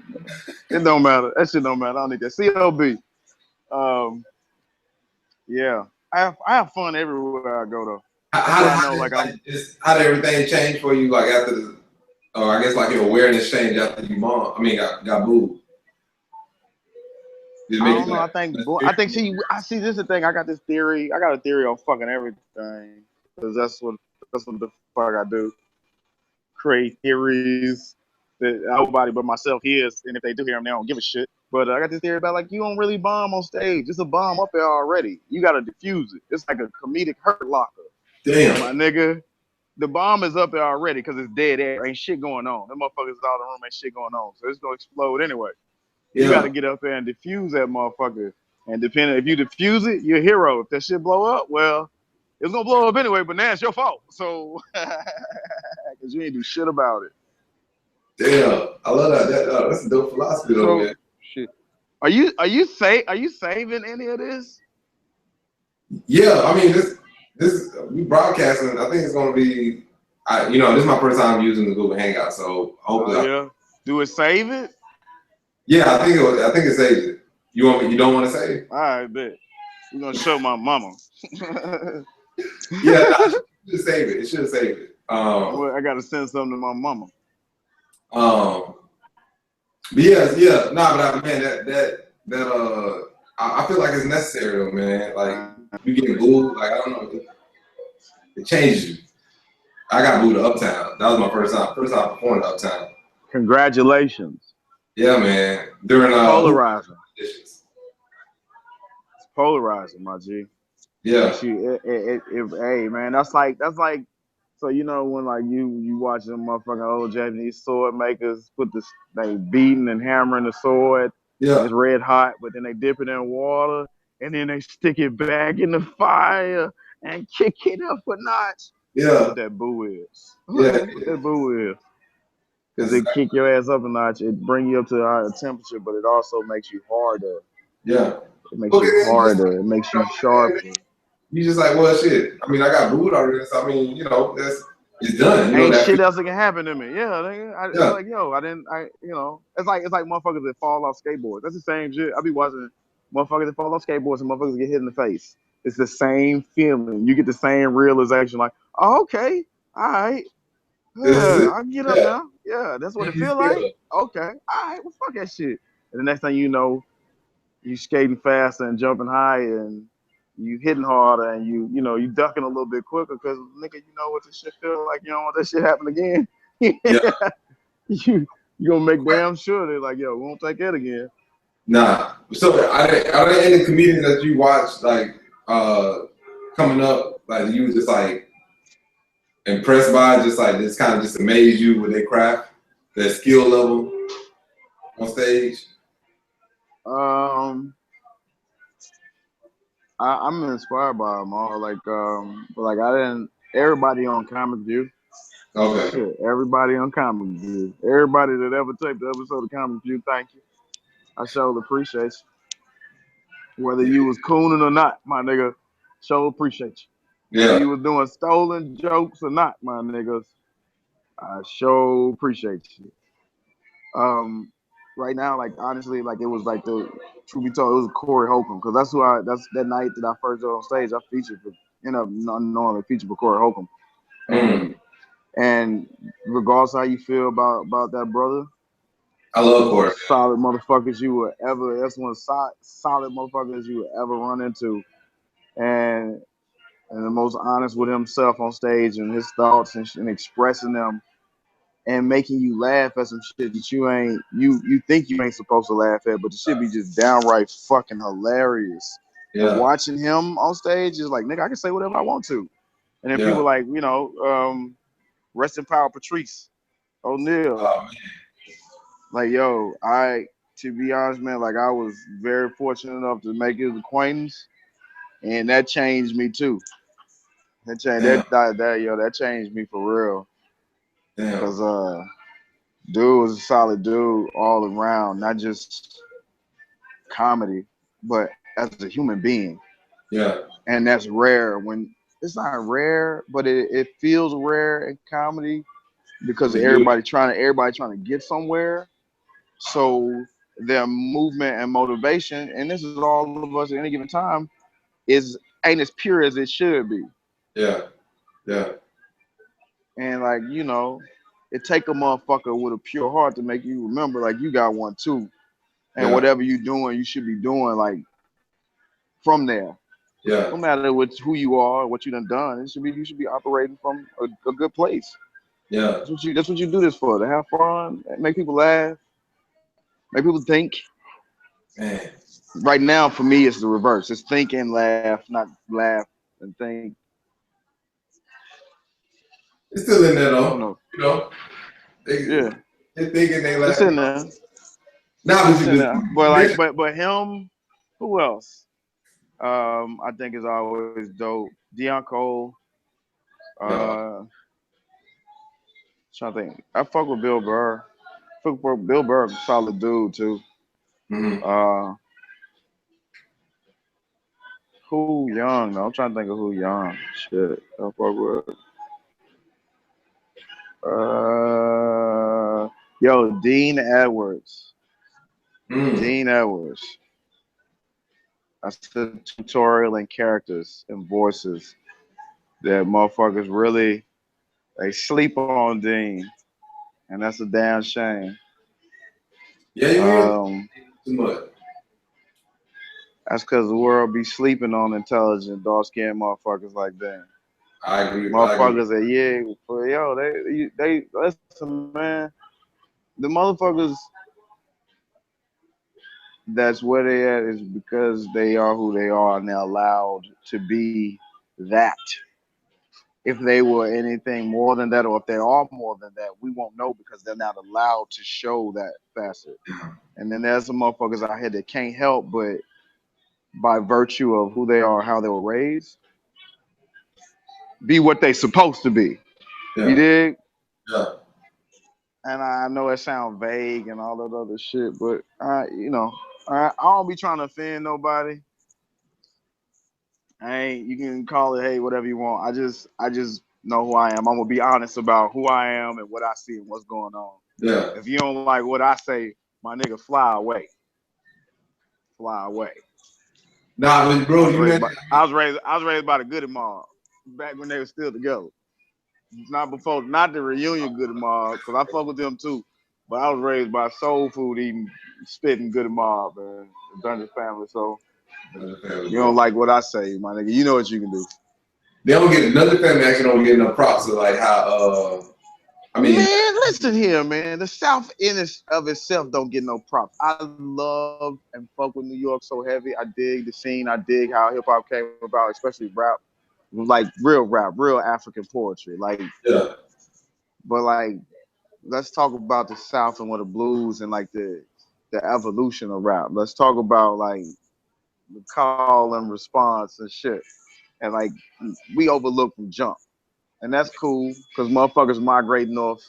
It don't matter. That shit don't matter. I don't need that. CLB. Yeah, I have fun everywhere I go though. That's why I know like I'm. How did everything change for you like after the I guess like your awareness changed after you got booed? I don't know. I think I see this is the thing. I got this theory. I got a theory on fucking everything because that's what the fuck I do. Create theories that nobody but myself hears, and if they do hear them, they don't give a shit. But I got this theory about like you don't really bomb on stage. It's a bomb up there already. You gotta defuse it. It's like a comedic hurt locker. Damn. My nigga, the bomb is up there already because it's dead air. Ain't shit going on. Them motherfuckers out of the room ain't shit going on. So it's gonna explode anyway. You Yeah. gotta get up there and defuse that motherfucker. And depending if you defuse it, you're a hero. If that shit blow up, well, it's gonna blow up anyway, but now it's your fault. So because you ain't do shit about it. Damn. I love that. That's a dope philosophy though, man. Shit. Are you saving any of this? Yeah, I mean this we broadcasting. I think it's gonna be. This is my first time using the Google Hangout, so hopefully. Yeah. Do it save it? Yeah, I think it saves it. You want me? You don't want to save? All right, bet. We're gonna show my mama. Yeah, it should save it. It should save it. Well, I gotta send something to my mama. But yeah. Nah, but I feel like it's necessary though, man. Like you getting booed, like I don't know, it changes you. I got booed to Uptown. That was my first time performing Uptown. Congratulations. Yeah, man. During polarizing. It's polarizing, my G. Yeah. Hey, man, that's like. So when like you watch them motherfucking old Japanese sword makers put they beating and hammering the sword. Yeah. It's red hot, but then they dip it in water and then they stick it back in the fire and kick it up a notch. Yeah. That's what that boo is. Yeah. That's what that boo is. Because it kick your ass up a notch, it bring you up to a higher temperature, but it also makes you harder. Yeah. It makes you harder. It makes you sharper. You just like, well, shit. I mean, I got booed already. So I mean, it's done. Ain't shit else that can happen to me. Yeah, it's like, it's like motherfuckers that fall off skateboards. That's the same shit. I be watching motherfuckers that fall off skateboards and motherfuckers get hit in the face. It's the same feeling. You get the same realization, like, oh, okay, all right, I can get up now. Yeah, that's what it feel like. Okay, all right, well, fuck that shit. And the next thing you know, you skating faster and jumping higher and you hitting harder and you ducking a little bit quicker because nigga, you know what this shit feel like. You don't want that shit happen again. you gonna make damn sure they're like, yo, we won't take that again. Nah. So are there any comedians that you watch like coming up, like you was just like impressed by, just like this kind of just amazed you with their craft, their skill level on stage? I'm inspired by them all. But I didn't. Everybody on Comic View. Okay. Shit, everybody on Comic View. Everybody that ever taped the episode of Comic View, thank you. I sure appreciate you. Whether you was cooning or not, my nigga, sure appreciate you. Whether you was doing stolen jokes or not, my niggas, I sure appreciate you. Right now, like honestly, like it was like the truth be told, it was Corey Holcomb because that's that night that I first got on stage. I featured for unknowingly featured for Corey Holcomb, and regardless how you feel about that brother, I love Corey. Solid motherfuckers you would ever. That's one solid motherfuckers you would ever run into, and the most honest with himself on stage and his thoughts and expressing them. And making you laugh at some shit that you think you ain't supposed to laugh at, but the shit be just downright fucking hilarious. Yeah. And watching him on stage is like, nigga, I can say whatever I want to. And then people like, rest in power, Patrice O'Neal. Oh, like, yo, to be honest, man, like I was very fortunate enough to make his acquaintance, and that changed me too. That changed me for real. Because dude was a solid dude all around, not just comedy, but as a human being. Yeah. And that's rare. When it's not rare, but it feels rare in comedy because everybody trying to get somewhere. So their movement and motivation, and this is all of us at any given time, ain't as pure as it should be. Yeah. Yeah. And like, it take a motherfucker with a pure heart to make you remember like you got one too. And whatever you doing, you should be doing like from there. Yeah. No matter who you are, what you done, you should be operating from a good place. Yeah. That's what you do this for, to have fun, make people laugh, make people think. Man, Right now, for me, it's the reverse. It's think and laugh, not laugh and think. it's still in there I don't though. know. You know, they Yeah, they thinking they it's like. in there. Nah, It's in there. But this, like, but him. Who else? I think is always dope. Deion Cole. yeah. Uh, trying to think. I fuck with Bill Burr. Fuck with Bill Burr, solid dude too. Mm-hmm. Uh, who young? though? I'm trying to think of who young. Shit, I fuck with. Uh, yo, Dean Edwards. Mm. Dean Edwards. That's the tutorial and characters and voices that motherfuckers really they sleep on Dean, and that's a damn shame. Yeah, you hear that Um, too much. that's because the world be sleeping on intelligent, dark skinned motherfuckers like that. I agree. I agree. Motherfuckers that yeah, for yo, they listen, man. The motherfuckers that's where they at is because they are who they are and they're allowed to be that. If they were anything more than that, or if they are more than that, we won't know because they're not allowed to show that facet. And then there's some motherfuckers out here that can't help but by virtue of who they are, how they were raised, be what they supposed to be. You Yeah, dig? yeah. And I know it sounds vague and all that other shit, but I don't be trying to offend nobody. I ain't. You can call it, hey, whatever you want. I just know who I am. I'm gonna be honest about who I am and what I see and what's going on. Yeah. If you don't like what I say, my nigga, fly away. Fly away. Nah, but I bro, was you raised by mentioned. I was raised by the Goody Mob back when they were still together. Not before, not the reunion Goody Mob, because I fuck with them too. But I was raised by soul food eating, spitting Goody Mob, man. The Dungeon family. So you don't like what I say, my nigga. You know what you can do. They don't get another family actually don't get enough props of like how I mean Man, listen here, man. The South in of itself don't get no props. I love and fuck with New York so heavy. I dig the scene. I dig how hip hop came about, especially rap, like real rap, real African poetry. Like, yeah. but like, let's talk about the South and what the blues and like the evolution of rap. Let's talk about like the call and response and shit. And like, we overlook from jump, and that's cool because motherfuckers migrate north,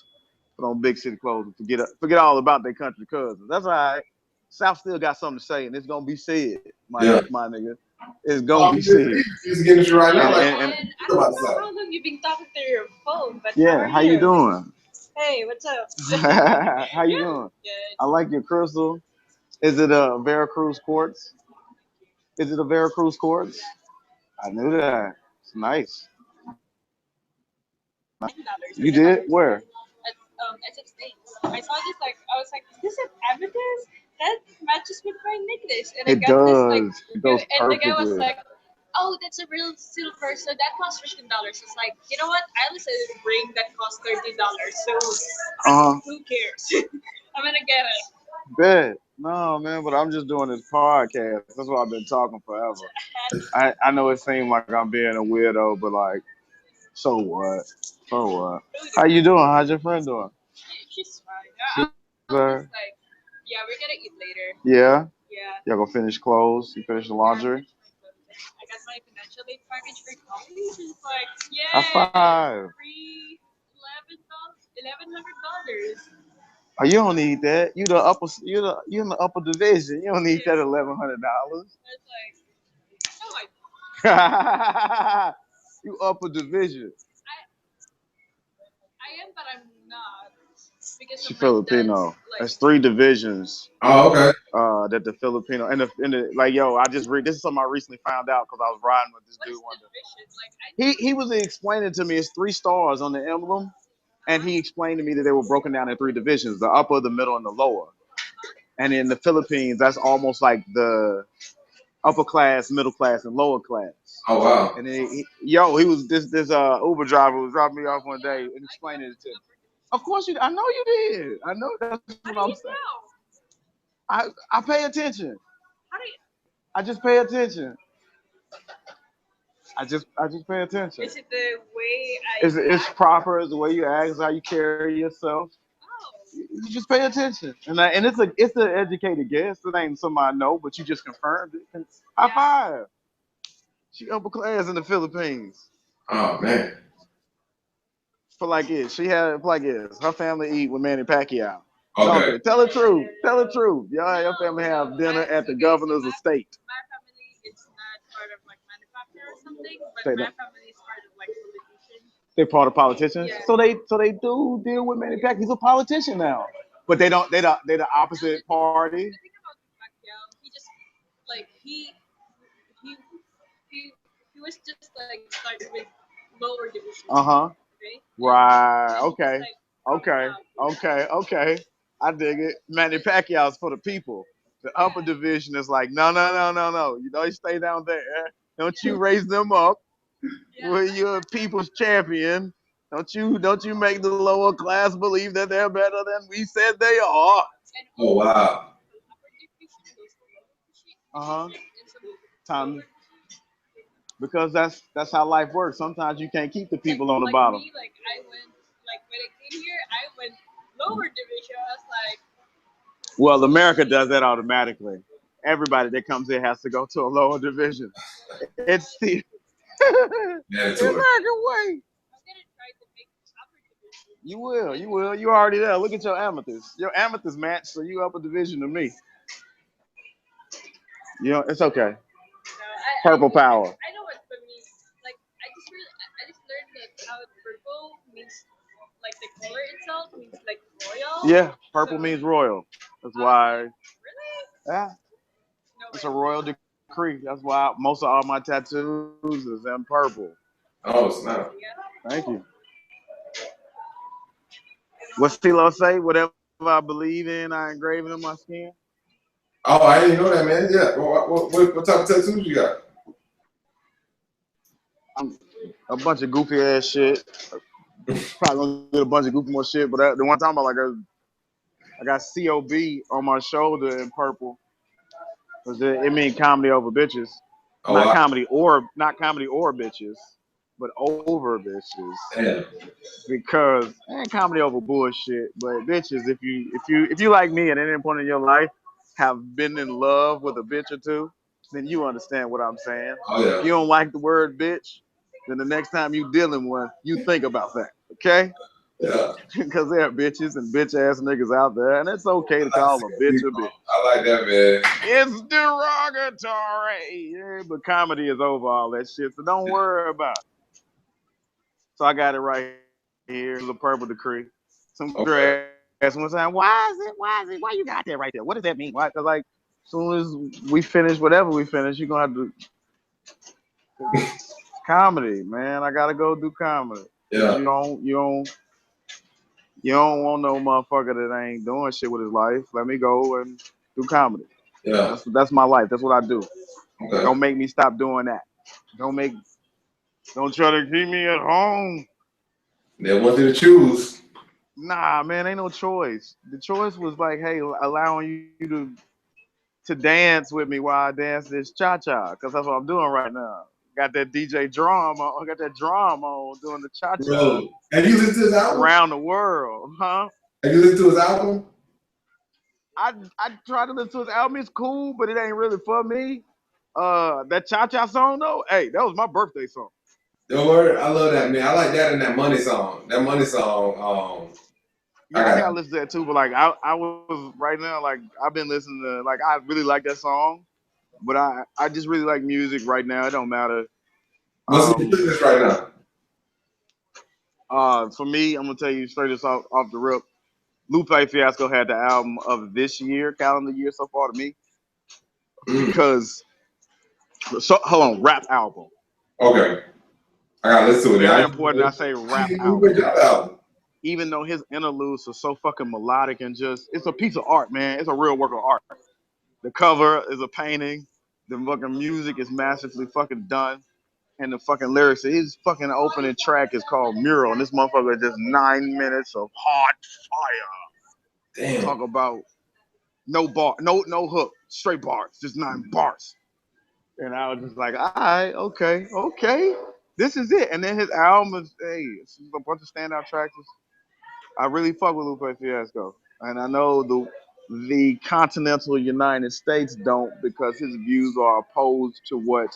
put on big city clothes, and forget all about their country cousins. That's all right. South still got something to say, and it's gonna be said, Yeah. my nigga. It's gonna Oh, be said. he's getting this right Yo, now. Like, And and I about don't the know South. how long you've been talking through your phone, but how yeah, are how you you? doing? Hey, what's up? How you Yeah, doing? good. I like your crystal. Is it a Veracruz quartz? Is it a Veracruz quartz? I knew that. It's nice. $10 You for the did? $100 Where? at Essex States. I saw this like I was like, is this an amethyst? That matches with my necklace, and I It got this like, does. It goes and the guy was perfectly. like, oh, that's a real silver, so that costs $15. It's like, you know what? I only said a ring that costs $30, so who cares? I'm gonna get it. Bet. No, man, but I'm just doing this podcast. That's why I've been talking forever. I know it seems like I'm being a weirdo, but like, so what? So what? How you doing? How's your friend doing? She's fine. She's I'm there. just like, yeah, we're gonna eat later. Yeah? Yeah. Y'all gonna finish clothes? You finish the laundry? I got my financial aid package for college. It's like, High yeah, five. free $1,100. Oh, you don't need that. You in the upper division. You don't need that $1,100. It's like, no, You upper division. I am, but I'm not because She of my dad's Filipino. like. There's three divisions Oh, okay. that the Filipino and like yo, I just read this is something I recently found out because I was riding with this What's dude one day. division? Like I He was explaining to me it's three stars on the emblem, and he explained to me that they were broken down in three divisions: the upper, the middle, and the lower. And in the Philippines, that's almost like the upper class, middle class, and lower class. Oh wow. And then he was this Uber driver was dropping me off one day and explaining it to me. Of course I know you did. I know that's what How I'm do you saying. know? I pay attention. How do you? I just pay attention. I just pay attention. Is it the way It's proper. It's the way you act. It's how you carry yourself. Oh. You just pay attention, and it's an educated guess. It ain't somebody I know, but you just confirmed it. High five. She upper class in the Philippines. Oh man. For like it, she had like this. Her family eat with Manny Pacquiao. Don't Okay. they? Tell the truth. Tell the truth. Y'all, your family have dinner at the governor's estate. My family is not part of like manufacturer or something, but Say my that. family is part of like politicians. They're part of politicians. Yeah. So they do deal with Manny Pacquiao. He's a politician now. But they don't. They the opposite party. The thing about Pacquiao, he just like he he was just like started with lower division. Okay. Right. And he Okay. just, like, Okay. Okay. Okay. I dig it. Manny Pacquiao's for the people. The upper division is like, no, no, no, no, no. You know, you stay down there. Don't you raise them up. Well, you're a people's champion. Don't you make the lower class believe that they're better than we said they are. Oh wow. Time because that's how life works. Sometimes you can't keep the people on the bottom. Me, like I went like when I came here, I went lower division. I was like, well, America does that automatically. Everybody that comes here has to go to a lower division. It's the Mandatory. American way. I'm gonna try to make upper division. You will. You will. You're already there. Look at your amethyst. Your amethyst match, so you upper division to me. You know, it's okay. Purple power. I know what for me. Like I just learned that how purple means like the color itself means like royal. Yeah, purple means royal. That's why. Really? Yeah, No it's way. a royal decree. That's why most of all my tattoos is in purple. Oh snap. Yeah. Thank you. What CeeLo say? Whatever I believe in, I engrave it on my skin. Oh, I didn't know that, man. Yeah. What type of tattoos you got? A bunch of goofy ass shit. Probably gonna get a bunch of goofy more shit, but the one time I got COB on my shoulder in purple. Cause it means comedy over bitches. Oh Not wow. comedy or bitches, but over bitches. Damn. Because comedy over bullshit, but bitches, if you like me at any point in your life have been in love with a bitch or two, then you understand what I'm saying. Oh yeah. If you don't like the word bitch, then the next time you dealing with, you think about that, okay? Yeah. Because there are bitches and bitch ass niggas out there, and it's okay to call a bitch a bitch. I like that, man. It's derogatory. Yeah, but comedy is over all that shit, so don't worry about it. So I got it right here. It's a purple decree. Some Okay. girl asked one time, why is it? Why you got that right there? What does that mean? Why? Because like, as soon as we finish whatever we finish, you're gonna have to comedy, man. I gotta go do comedy. Yeah. You don't want no motherfucker that ain't doing shit with his life. Let me go and do comedy. Yeah. That's my life. That's what I do. Okay. Don't make me stop doing that. Don't try to keep me at home. They want you to choose. Nah, man, ain't no choice. The choice was like, hey, allowing you to dance with me while I dance this cha-cha, because that's what I'm doing right now. Got that DJ drum on, got that drum on, doing the cha-cha Bro, have you listened to his album? around the world, huh? Have you listened to his album? I tried to listen to his album. It's cool, but it ain't really for me. That cha-cha song though, hey, that was my birthday song. Don't worry, I love that, man. I like that and that money song. That money song. Yeah, I gotta listen to that too. But like, I was right now, like I've been listening to, like I really like that song, but I just really like music right now. It don't matter. What's the playlist right now? For me, I'm gonna tell you straight off the rip. Lupe Fiasco had the album of this year, calendar year so far to me, because hold on, rap album. Okay, I gotta listen to it. Very important. I say rap album. album. Even though his interludes are so fucking melodic and just, it's a piece of art, man. It's a real work of art. The cover is a painting. The fucking music is massively fucking done. And the fucking lyrics, his fucking opening track is called Mural. And this motherfucker is just 9 minutes of hot fire. Damn. Talk about No bar, no hook, straight bars, just 9 bars. And I was just like, all right, okay, this is it. And then his album is, hey, it's a bunch of standout tracks. I really fuck with Lupe Fiasco, and I know the continental United States don't, because his views are opposed to what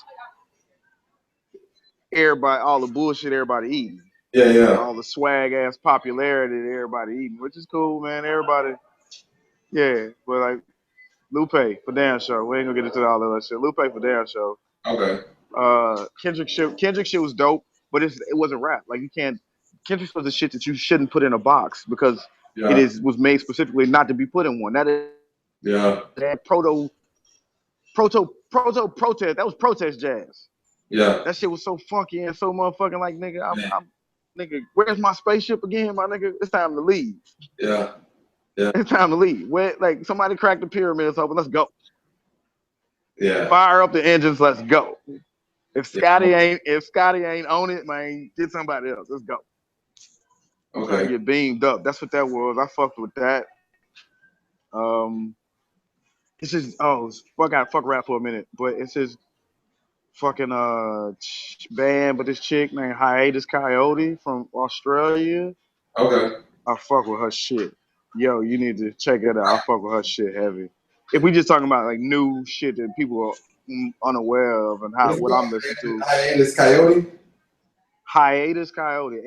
everybody, all the bullshit everybody eating, Yeah. all the swag ass popularity that everybody eating, which is cool, man. Everybody, yeah, but like Lupe for damn sure. We ain't gonna get into all of that shit. Lupe for damn sure. Okay. Kendrick shit was dope, but it wasn't rap. Like you can't. Kendrick was the shit that you shouldn't put in a box because Yeah. was made specifically not to be put in one. That is that protest. That was protest jazz. Yeah. That shit was so funky and so motherfucking like nigga, where's my spaceship again, my nigga? It's time to leave. Yeah. It's time to leave. Where like somebody cracked the pyramids open. Let's go. Yeah. Fire up the engines. Let's go. If Scotty ain't on it, man, get somebody else. Let's go. I'm trying to get beamed up. That's what that was. I fucked with that. It's just fuck rap for a minute, but it's his fucking band, but this chick named Hiatus Coyote from Australia. Okay. I fuck with her shit. Yo, you need to check it out. I fuck with her shit heavy. If we just talking about like new shit that people are unaware of and what I'm listening to. Hiatus Coyote. Hiatus Coyote.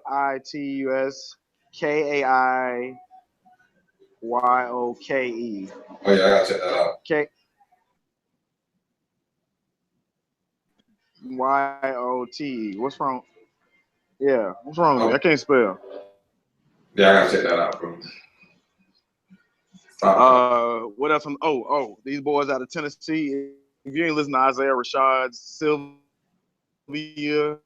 Hiatus Kaiyoke. Oh yeah, I gotta check that out. Yote. What's wrong? Yeah, what's wrong with me? I can't spell. Yeah, I gotta check that out, bro. What else? These boys out of Tennessee. If you ain't listening to Isaiah Rashad, Sylvia.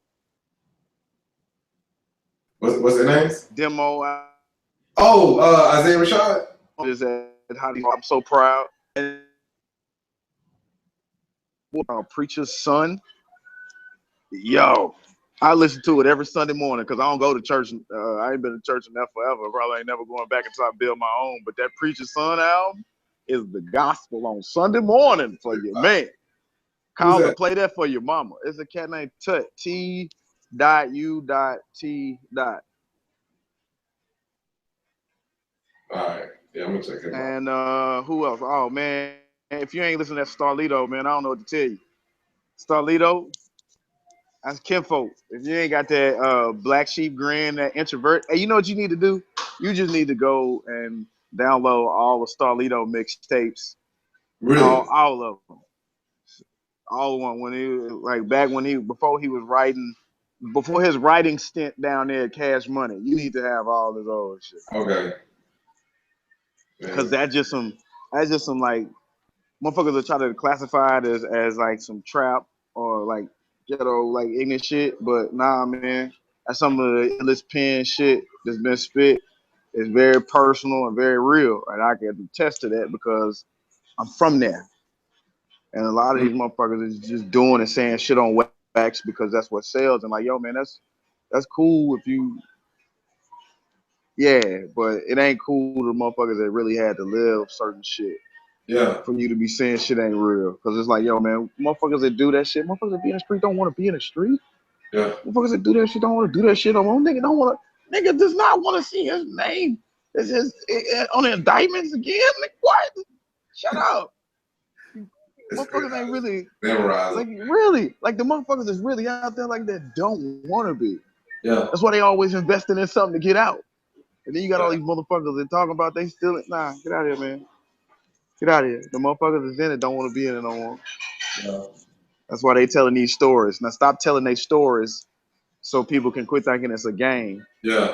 What's their names? Demo. Isaiah Rashad. I'm so proud. Preacher's Son. Yo, I listen to it every Sunday morning because I don't go to church. I ain't been to church in that forever. Probably ain't never going back until I build my own. But that Preacher's Son album is the gospel on Sunday morning for you, man. Call and play that for your mama. It's a cat named Tut. T.U.T. All right. Yeah, I'm gonna check it out. And who else? Oh man, if you ain't listening to Starlito, man, I don't know what to tell you. Starlito, that's kinfolk. If you ain't got that black sheep grin, that introvert, hey, you know what you need to do? You just need to go and download all the Starlito mixtapes. Really? All of them. All of them. When he like back when before his writing stint down there at Cash Money, you need to have all this old shit. Okay. Because that's just some like motherfuckers that try to classify it as like some trap or like ghetto like ignorant shit, but nah, man, that's some of the illest pen shit that's been spit. It's very personal and very real, and I can attest to that because I'm from there. And a lot of these motherfuckers is just doing and saying shit on wax because that's what sells. And like, yo, man, that's cool if you, yeah, but it ain't cool to motherfuckers that really had to live certain shit. Yeah. For you to be saying shit ain't real. Because it's like, yo, man, motherfuckers that do that shit, motherfuckers that be in the street don't want to be in the street. Yeah. Motherfuckers that do that shit don't want to do that shit no more. Nigga does not want to see his name on the indictments again. Like, what? Shut up. Motherfuckers ain't really, like, really, like the motherfuckers that's really out there like that don't want to be. Yeah. That's why they always investing in something to get out. And then you got all these motherfuckers that talking about they still, nah, get out of here, man. Get out of here. The motherfuckers that's in it don't want to be in it no more. Yeah. That's why they telling these stories. Now stop telling these stories so people can quit thinking it's a game. Yeah.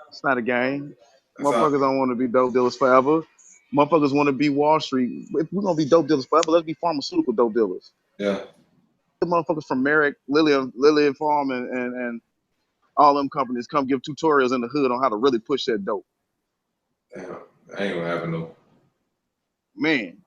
It's not a game. Motherfuckers don't want to be dope dealers forever. Motherfuckers want to be Wall Street. If we're going to be dope dealers forever, let's be pharmaceutical dope dealers. Yeah. The motherfuckers from Merrick, Lillian Farm, and all them companies come give tutorials in the hood on how to really push that dope. Damn. I ain't gonna have no. Man.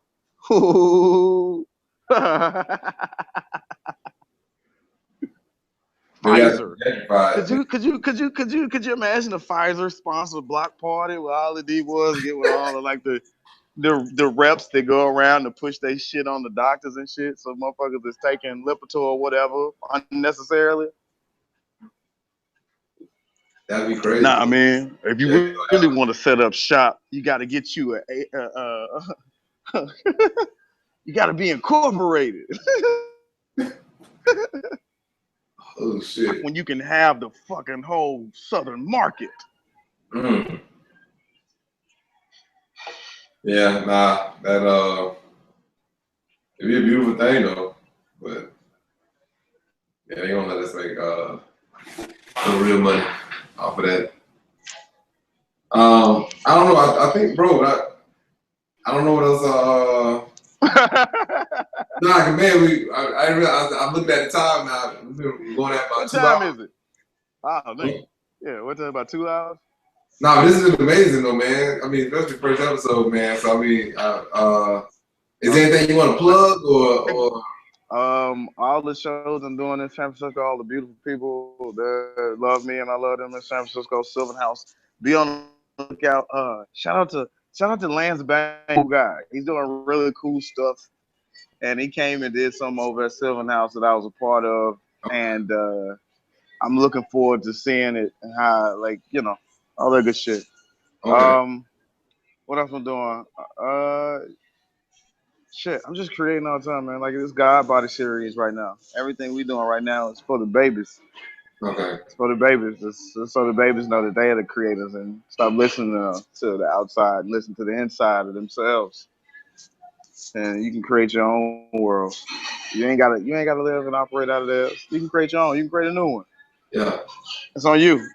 Pfizer. Gentrified. Could you imagine a Pfizer sponsored block party where all the D was get with all of like the reps that go around to push their shit on the doctors and shit, so motherfuckers is taking Lipitor or whatever unnecessarily. That'd be crazy. Nah, man. If you really want to set up shop, you got to get you you got to be incorporated. Oh shit. When you can have the fucking whole southern market. Mm. Yeah, nah, that it'd be a beautiful thing though, but yeah, they gonna let us make some real money off of that. I don't know. I think, bro, I don't know what else. Nah, man, I realized I'm looking at the time now. We're going at about what 2 time hours. is it? Oh, dang. Yeah, what time? About 2 hours? Nah, this is amazing though, man. I mean, especially the first episode, man. So I mean, is there anything you want to plug or? All the shows I'm doing in San Francisco, all the beautiful people that love me and I love them in San Francisco, Sylvan House. Be on the lookout. Shout out to Lance Bang guy. He's doing really cool stuff, and he came and did something over at Sylvan House that I was a part of, and I'm looking forward to seeing it and how, like, you know, all that good shit. Okay. What else I'm doing? Shit, I'm just creating all the time, man. Like this God Body series right now. Everything we doing right now is for the babies. Okay. It's for the babies. It's so the babies know that they are the creators and stop listening to the outside and listen to the inside of themselves. And you can create your own world. You ain't gotta live and operate out of theirs. You can create your own. You can create a new one. Yeah. It's on you.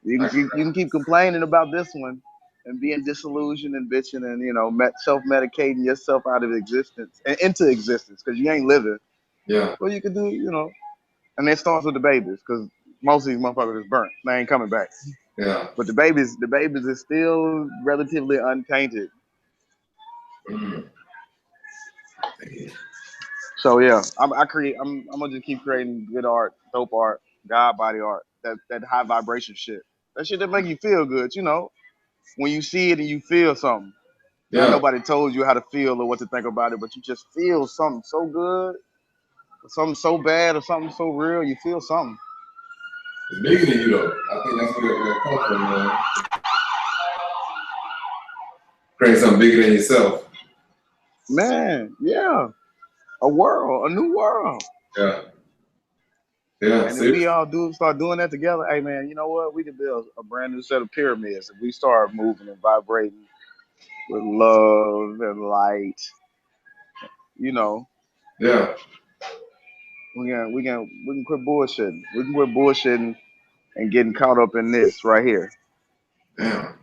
You can keep complaining about this one and being disillusioned and bitching and, you know, self-medicating yourself out of existence and into existence because you ain't living. Yeah. Well, you can do, you know, and it starts with the babies because most of these motherfuckers is burnt. They ain't coming back. Yeah. But the babies is still relatively untainted. Mm. So yeah, I'm gonna just keep creating good art, dope art, God body art, that high vibration shit. That shit that make you feel good, you know. When you see it and you feel something. Yeah. Now, nobody told you how to feel or what to think about it, but you just feel something so good, or something so bad, or something so real. You feel something. It's bigger than you though. I think that's where it comes from, man. Create something bigger than yourself. Man, yeah, a world, a new world. Yeah. Yeah. And if we all start doing that together, hey man, you know what? We can build a brand new set of pyramids if we start moving and vibrating with love and light. You know. Yeah. We can quit bullshitting. We can quit bullshitting and getting caught up in this right here. Damn.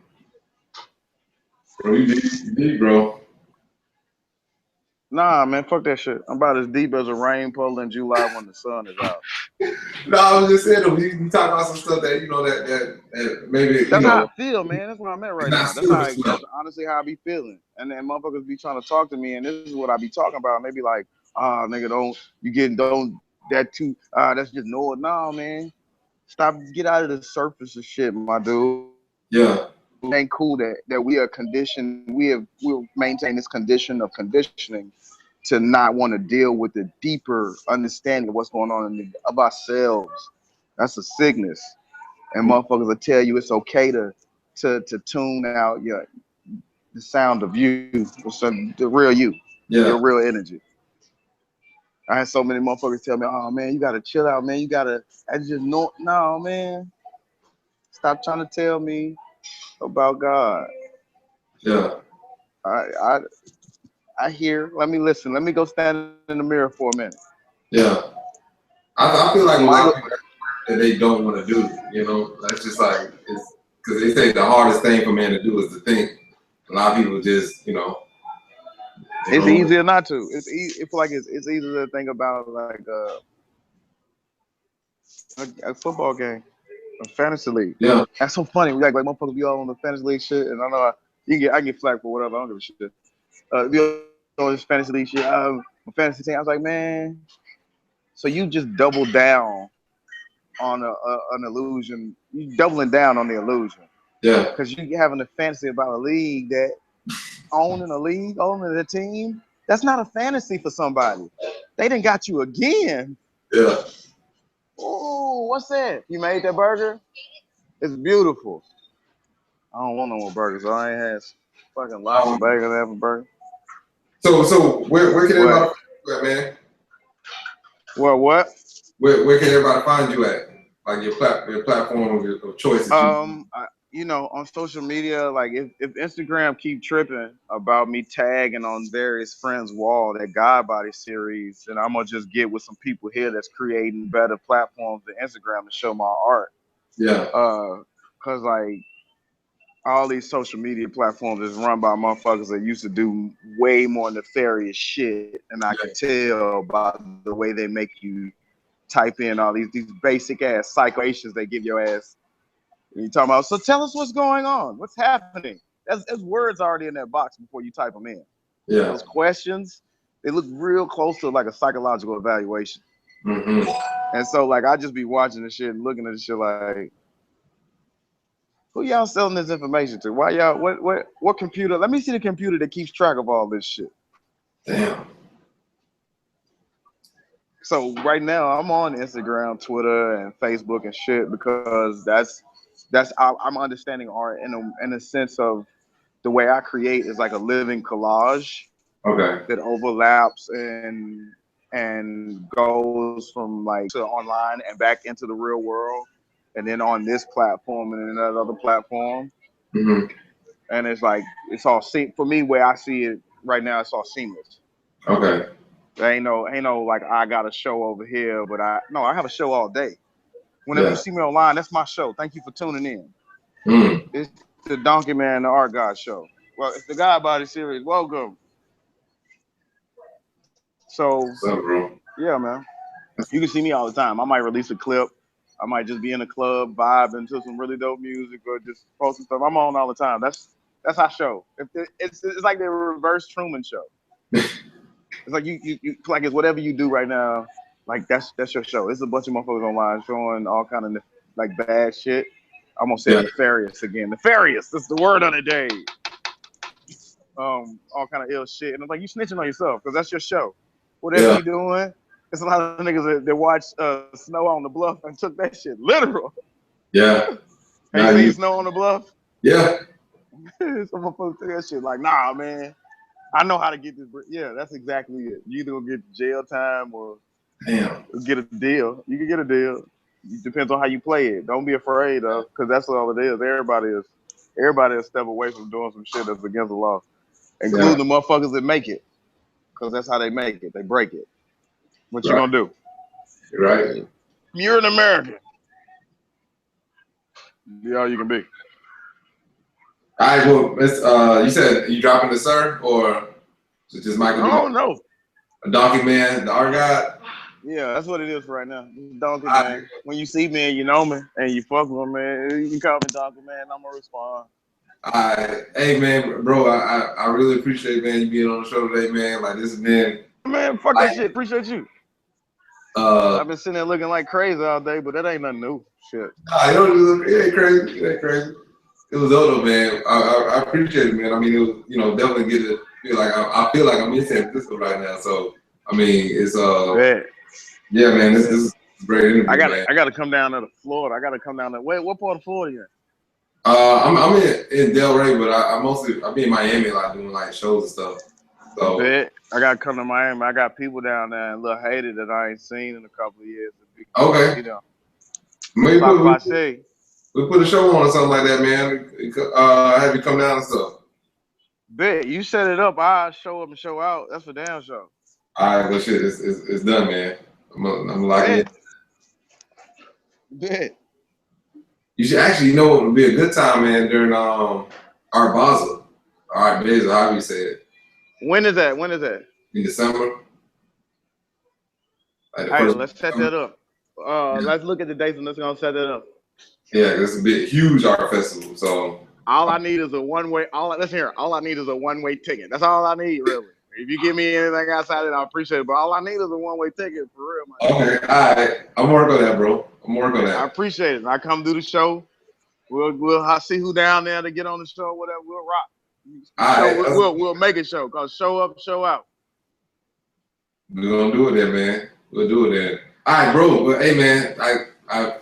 Bro, you deep, bro. Nah, man, fuck that shit. I'm about as deep as a rain puddle in July when the sun is out. No, I was just saying, though, you talk about some stuff that, you know, that maybe, That's you how know. I feel, man. That's where I'm at right It's now. not That's honestly how I be feeling. And then motherfuckers be trying to talk to me, and this is what I be talking about. And they be like, nigga, that's just no, no, man. Get out of the surface of shit, my dude. Yeah. It ain't cool that we are conditioned, we've maintained this condition of conditioning to not want to deal with the deeper understanding of what's going on of ourselves. That's a sickness. And motherfuckers will tell you it's okay to tune out the sound of you, the real you, your real energy. I had so many motherfuckers tell me, oh man, you gotta chill out, man. I just know, no, man. Stop trying to tell me about God. Yeah. I hear. Let me listen. Let me go stand in the mirror for a minute. Yeah. I feel like a lot of people that they don't want to do, you know, that's just like, it's because they say the hardest thing for man to do is to think. A lot of people just, you know. It's easier not to. It's like it's easier to think about like a football game, a fantasy league. Yeah. That's so funny. Like motherfuckers be all on the fantasy league shit, and I know I get flack for whatever. I don't give a shit. Be on this fantasy league shit. A fantasy team. I was like, man. So you just double down on an illusion. You doubling down on the illusion. Yeah. Because you having a fantasy about a league that owning a team. That's not a fantasy for somebody. They done got you again. Yeah. Oh, what's that? You made that burger? It's beautiful. I don't want no more burgers. I ain't had fucking lobster bacon to have a burger. So where can everybody What? find you at, man? Well, what? Where can everybody find you at? Like your platform of choice. On social media, like if Instagram keep tripping about me tagging on various friends' wall that God Body series, then I'm gonna just get with some people here that's creating better platforms than Instagram to show my art. Yeah. Cause like all these social media platforms is run by motherfuckers that used to do way more nefarious shit, and I can tell by the way they make you type in all these basic ass psychoations they give your ass. And you talking about, so tell us what's going on, what's happening. There's words already in that box before you type them in. Yeah. Those questions, they look real close to like a psychological evaluation. Mm-hmm. And so like I just be watching this shit and looking at this shit like, who y'all selling this information to? Why y'all, what computer? Let me see the computer that keeps track of all this shit. Damn. So right now I'm on Instagram, Twitter, and Facebook and shit because I'm understanding art in a sense of the way I create is like a living collage. Okay. That overlaps and goes from like to online and back into the real world, and then on this platform and then that other platform. Mm-hmm. And it's like it's all for me where I see it right now. It's all seamless. Okay. There ain't no like I got a show over here, but I have a show all day. Whenever you see me online, that's my show. Thank you for tuning in. Mm. It's the Donkey Man, the Art God show. Well, it's the God Body series. Welcome. So, What's up, bro? Yeah, man. You can see me all the time. I might release a clip. I might just be in a club, vibing to some really dope music, or just posting stuff. I'm on all the time. That's our show. It's like the reverse Truman Show. It's like you like it's whatever you do right now. Like that's your show. It's a bunch of motherfuckers online showing all kind of like bad shit. I'm gonna say nefarious again. Nefarious. That's the word of the day. All kind of ill shit, and I'm like, you snitching on yourself because that's your show. Whatever you doing. There's a lot of niggas that watched Snow on the Bluff and took that shit literal. Yeah. Have you seen Snow on the Bluff? Yeah. Some motherfuckers took that shit like, nah, man. I know how to get this. Yeah, that's exactly it. You either gonna get jail time or get a deal. You can get a deal. It depends on how you play it. Don't be afraid of, because that's all it is. Everybody will step away from doing some shit that's against the law, including the motherfuckers that make it, because that's how they make it. They break it. What you gonna do? Right. You're an American. Be all you can be. All right, well, you said you dropping the sir or just Michael? I don't know. A Donkey Man, the art God? Yeah, that's what it is for right now. Donkey Man. When you see me and you know me and you fuck with me, man, you can call me Donkey Man. I'm gonna respond. Hey man, bro, I really appreciate, man, you being on the show today, man. Like this has been, man, fuck that shit. Appreciate you. I've been sitting there looking like crazy all day, but that ain't nothing new. Shit. It ain't crazy. It ain't crazy. It was though, man. I appreciate it, man. I mean, it was, definitely get to feel like I feel like I'm in San Francisco right now. So I mean, it's yeah, man. This is a great interview. I gotta come down to Florida. I gotta come down to what part of Florida you in? I'm in Delray, but I be in Miami a lot doing like shows and stuff. So I gotta come to Miami. I got people down there in Little Haiti that I ain't seen in a couple of years. Okay. Maybe we put a show on or something like that, man. Have you come down and stuff. Bet you set it up. I show up and show out. That's for damn show. All right, well, shit, it's done, man. I'm locking in. Bet. You should actually, what would be a good time, man, during Art Basel. Art Basel, however you say it. When is that? In December. Like all right, let's set that up. Let's look at the dates and let's go set that up. Yeah, it's a huge art festival. So all I need is a one-way. All I need is a one-way ticket. That's all I need, really. If you give me anything outside of it, I appreciate it. But all I need is a one-way ticket for real, man. Okay, all right. I'm working on that, bro. I'm working on I that. appreciate it. I come do the show. We'll see who down there to get on the show. Whatever. We'll rock. All right, We'll make it show. Cause show up, show out. we're gonna do it there, man. We'll do it there. All right, bro. Well, hey, man, I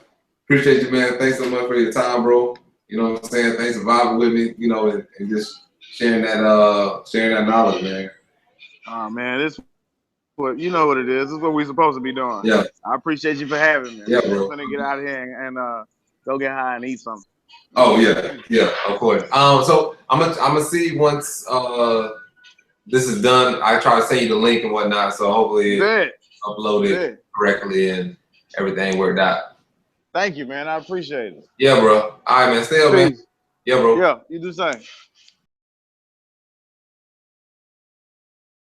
appreciate you, man. Thanks so much for your time, bro. You know what I'm saying? Thanks for vibing with me. You know, and just sharing that knowledge, man. Man, this what you know what it is. This is what we're supposed to be doing. Yeah. I appreciate you for having me. Yeah, bro. I'm gonna get out of here and go get high and eat something. Oh yeah, of course. So I'm gonna see once this is done. I try to send you the link and whatnot, so hopefully it's uploaded correctly and everything worked out. Thank you, man. I appreciate it. Yeah, bro. All right, man. Stay up, man. Yeah, bro. Yeah, you do the same.